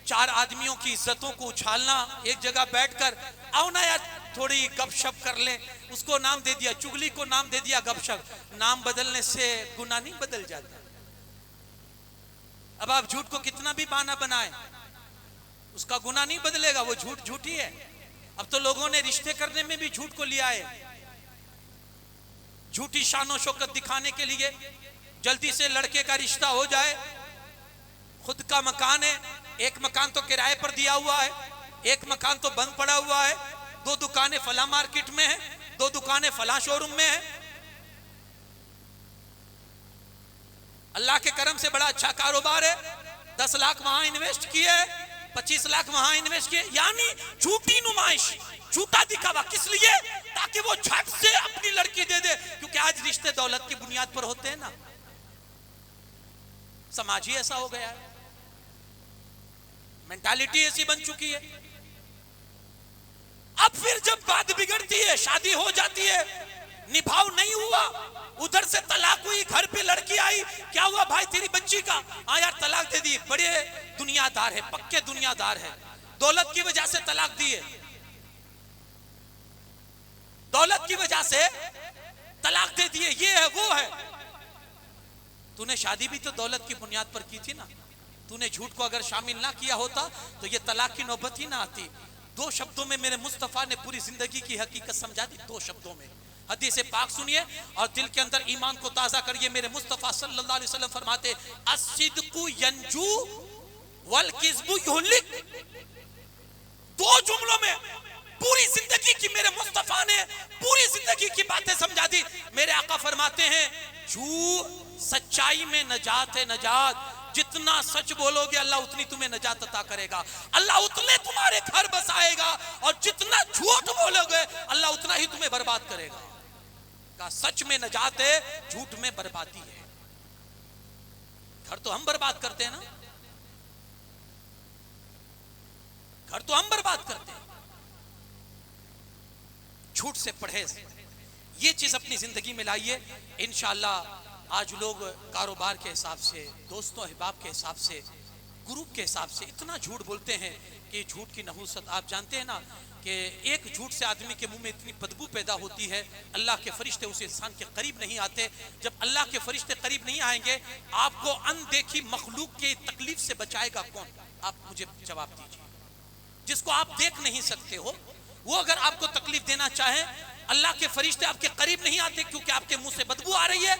چار آدمیوں کی عزتوں کو اچھالنا، ایک جگہ بیٹھ کر آؤ نا یار تھوڑی گپ شپ کر لیں، اس کو نام دے دیا چگلی، کو نام دے دیا گپ شپ۔ نام بدلنے سے گناہ نہیں بدل جاتا۔ اب آپ جھوٹ کو کتنا بھی بہانہ بنائیں اس کا گناہ نہیں بدلے گا، وہ جھوٹ جھوٹی ہے۔ اب تو لوگوں نے رشتے کرنے میں بھی جھوٹ کو لیا ہے، جھوٹی شان و شوکت دکھانے کے لیے جلدی سے لڑکے کا رشتہ ہو جائے۔ خود کا مکان ہے، ایک مکان تو کرائے پر دیا ہوا ہے، ایک مکان تو بند پڑا ہوا ہے، 2 دکانیں فلاں مارکیٹ میں ہیں، 2 دکانیں فلاں شو روم میں ہیں۔ اللہ کے کرم سے بڑا اچھا کاروبار ہے، 10 لاکھ وہاں انویسٹ کیے، 25 لاکھ وہاں انویسٹ کیے، یعنی جھوٹی نمائش، جھوٹا دکھاوا، کس لیے؟ تاکہ وہ جھٹ سے اپنی لڑکی دے دے، کیونکہ آج رشتے دولت کی بنیاد پر ہوتے ہیں نا، سماج ہی ایسا ہو گیا ہے، مینٹالٹی ایسی بن چکی ہے۔ اب پھر جب بات بگڑتی ہے، شادی ہو جاتی ہے، نبھاؤ نہیں ہوا، ادھر سے طلاق ہوئی، گھر پہ لڑکی آئی، کیا ہوا بھائی تیری بچی کا؟ ہاں یار طلاق دے دی، بڑے دنیا دار ہے، پکے دنیا دار ہے، دولت کی وجہ سے طلاق دی ہے، دولت کی وجہ سے طلاق دے دیے، یہ ہے وہ ہے۔ تو نے شادی بھی تو دولت کی بنیاد پر کی تھی نا، تو نے جھوٹ کو اگر شامل نہ کیا ہوتا تو یہ طلاق کی نوبت ہی نہ آتی۔ 2 شبدوں میں میرے مصطفیٰ نے پوری زندگی کی حقیقت سمجھا دی، 2 شبدوں میں۔ حدیث پاک سنیے اور دل کے اندر ایمان کو تازہ کریے۔ میرے مصطفیٰ صلی اللہ علیہ وسلم فرماتے الصدق ینجو والکذب یہلک۔ 2 جملوں میں پوری زندگی کی میرے مصطفیٰ نے پوری زندگی کی باتیں سمجھا دی۔ میرے آقا فرماتے ہیں سچائی میں نجات ہے، نجات، جتنا سچ بولو گے اللہ اتنی تمہیں نجات عطا کرے گا، اللہ اتنے تمہارے گھر بسائے گا، اور جتنا جھوٹ بولو گے اللہ اتنا ہی تمہیں برباد کرے گا۔ کہا سچ میں نجات ہے، جھوٹ میں بربادی ہے۔ گھر تو ہم برباد کرتے ہیں نا، گھر تو ہم برباد کرتے ہیں۔ جھوٹ سے پرہیز، یہ چیز اپنی زندگی میں لائیے، انشاءاللہ۔ آج لوگ کاروبار کے حساب سے، دوستوں احباب کے حساب سے، گروپ کے حساب سے اتنا جھوٹ بولتے ہیں کہ جھوٹ کی نحوست، آپ جانتے ہیں نا کہ ایک جھوٹ سے آدمی کے منہ میں اتنی بدبو پیدا ہوتی ہے، اللہ کے فرشتے اس انسان کے قریب نہیں آتے۔ جب اللہ کے فرشتے قریب نہیں آئیں گے، آپ کو اندیکھی مخلوق کے تکلیف سے بچائے گا کون؟ آپ مجھے جواب دیجیے۔ جس کو آپ دیکھ نہیں سکتے ہو، وہ اگر آپ کو تکلیف دینا چاہیں، اللہ کے فرشتے آپ کے قریب نہیں آتے کیونکہ آپ کے منہ سے بدبو آ رہی ہے،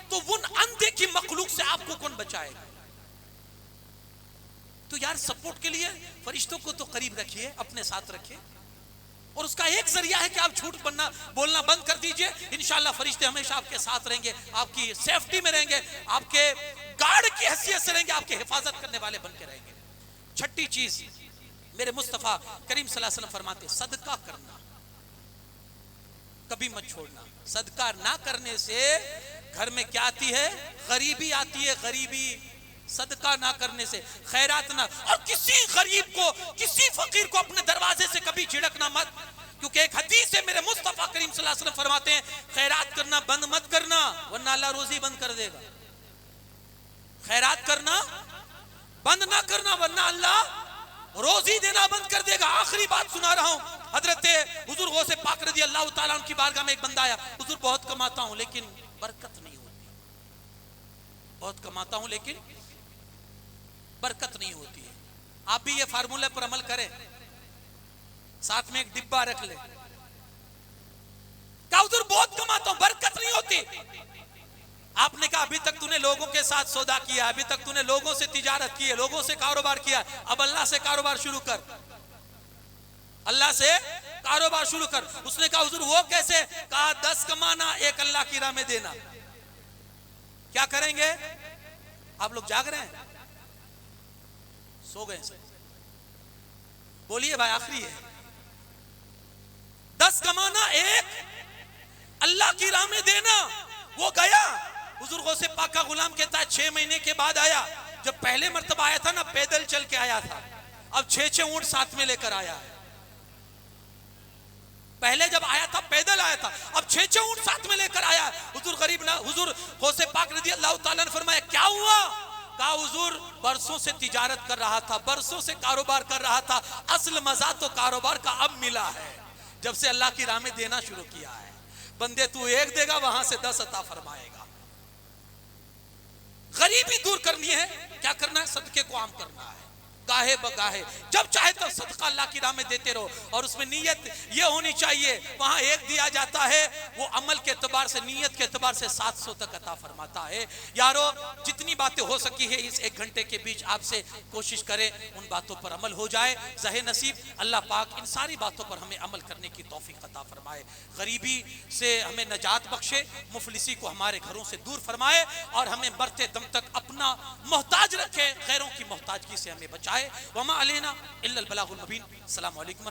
تو ان اندیکھی مخلوق سے آپ کو کون بچائے گا؟ تو یار سپورٹ کے لیے فرشتوں کو تو قریب رکھیے، اپنے ساتھ رکھیے، اور اس کا ایک ذریعہ ہے کہ آپ جھوٹ بولنا بند کر دیجئے، انشاءاللہ فرشتے ہمیشہ آپ کے ساتھ رہیں گے، آپ کی سیفٹی میں رہیں گے، آپ کے گارڈ کی حیثیت سے رہیں گے، آپ کے حفاظت کرنے والے بن کے رہیں گے۔ چھٹی چیز میرے مصطفیٰ کریم صلی اللہ علیہ وسلم فرماتے صدقہ کرنا کبھی مت چھوڑنا۔ صدقہ نہ کرنے سے گھر میں کیا آتی ہے؟ غریبی آتی ہے، غریبی۔ صدقہ نہ کرنے سے، خیرات نہ، اور کسی غریب کو، کسی فقیر کو اپنے دروازے سے کبھی جھڑکنا مت، کیونکہ ایک حدیث ہے میرے مصطفیٰ کریم صلی اللہ علیہ وسلم فرماتے ہیں خیرات کرنا بند مت کرنا ورنہ اللہ روزی بند کر دے گا۔ خیرات کرنا بند نہ کرنا ورنہ اللہ روزی دینا بند کر دے گا۔ آخری بات سنا رہا ہوں، حضرت حضور غوث پاک رضی اللہ تعالیٰ عنہ کی بارگاہ میں ایک بندہ آیا، حضور بہت کماتا ہوں لیکن برکت نہیں ہوتی، بہت کماتا ہوں لیکن برکت نہیں ہوتی ہے۔ آپ بھی یہ فارمولہ پر عمل کریں، ساتھ میں ایک ڈبہ رکھ لیں۔ کہا حضور بہت کماتا ہوں برکت نہیں ہوتی۔ آپ نے کہا ابھی تک تو نے لوگوں کے ساتھ سودا کیا، ابھی تک تو نے لوگوں سے تجارت کی ہے، لوگوں سے کاروبار کیا، اب اللہ سے کاروبار شروع کر، اللہ سے کاروبار شروع کر۔ اس نے کہا حضور وہ کیسے؟ کہا 10 کمانا، 1 اللہ کی راہ میں دینا۔ کیا کریں گے؟ آپ لوگ جاگ رہے ہیں؟ سو گئے سب؟ بولیے بھائی آخری ہے۔ 10 کمانا، 1 اللہ کی راہ میں دینا۔ وہ گیا، حضور غوث پاک کا غلام کہتا ہے 6 مہینے کے بعد آیا۔ جب پہلے مرتبہ آیا تھا نا پیدل چل کے آیا تھا، اب 6 اونٹ ساتھ میں لے کر آیا ہے. پہلے جب آیا تھا پیدل آیا تھا, اب 6 اونٹ ساتھ میں لے کر آیا ہے. حضور غریب نہ حضور غوث پاک رضی اللہ تعالیٰ نے فرمایا کیا ہوا؟ کہا حضور برسوں سے تجارت کر رہا تھا, برسوں سے کاروبار کر رہا تھا, اصل مزہ تو کاروبار کا اب ملا ہے جب سے اللہ کی راہ میں دینا شروع کیا ہے. بندے تو 1 دے گا وہاں سے 10 عطا فرمائے گا. غریبی دور کرنی ہے, کیا کرنا ہے؟ صدقے کو عام کرنا ہے گاہے بگاہے, جب چاہے تو صدقہ اللہ کی راہ میں دیتے رہو. اور اس میں نیت یہ ہونی چاہیے, وہاں 1 دیا جاتا ہے وہ عمل کے اعتبار سے نیت کے اعتبار سے 700 تک عطا فرماتا ہے. یارو جتنی باتیں ہو سکی ہے اس 1 گھنٹے کے بیچ آپ سے کوشش کریں ان باتوں پر عمل ہو جائے. زہ نصیب اللہ پاک ان ساری باتوں پر ہمیں عمل کرنے کی توفیق عطا فرمائے, غریبی سے ہمیں نجات بخشے, مفلسی کو ہمارے گھروں سے دور فرمائے, اور ہمیں مرتے دم تک اپنا محتاج رکھے, غیروں کی محتاجگی سے ہمیں بچائے. وما علینا الا البلاغ المبین. السلام علیکم.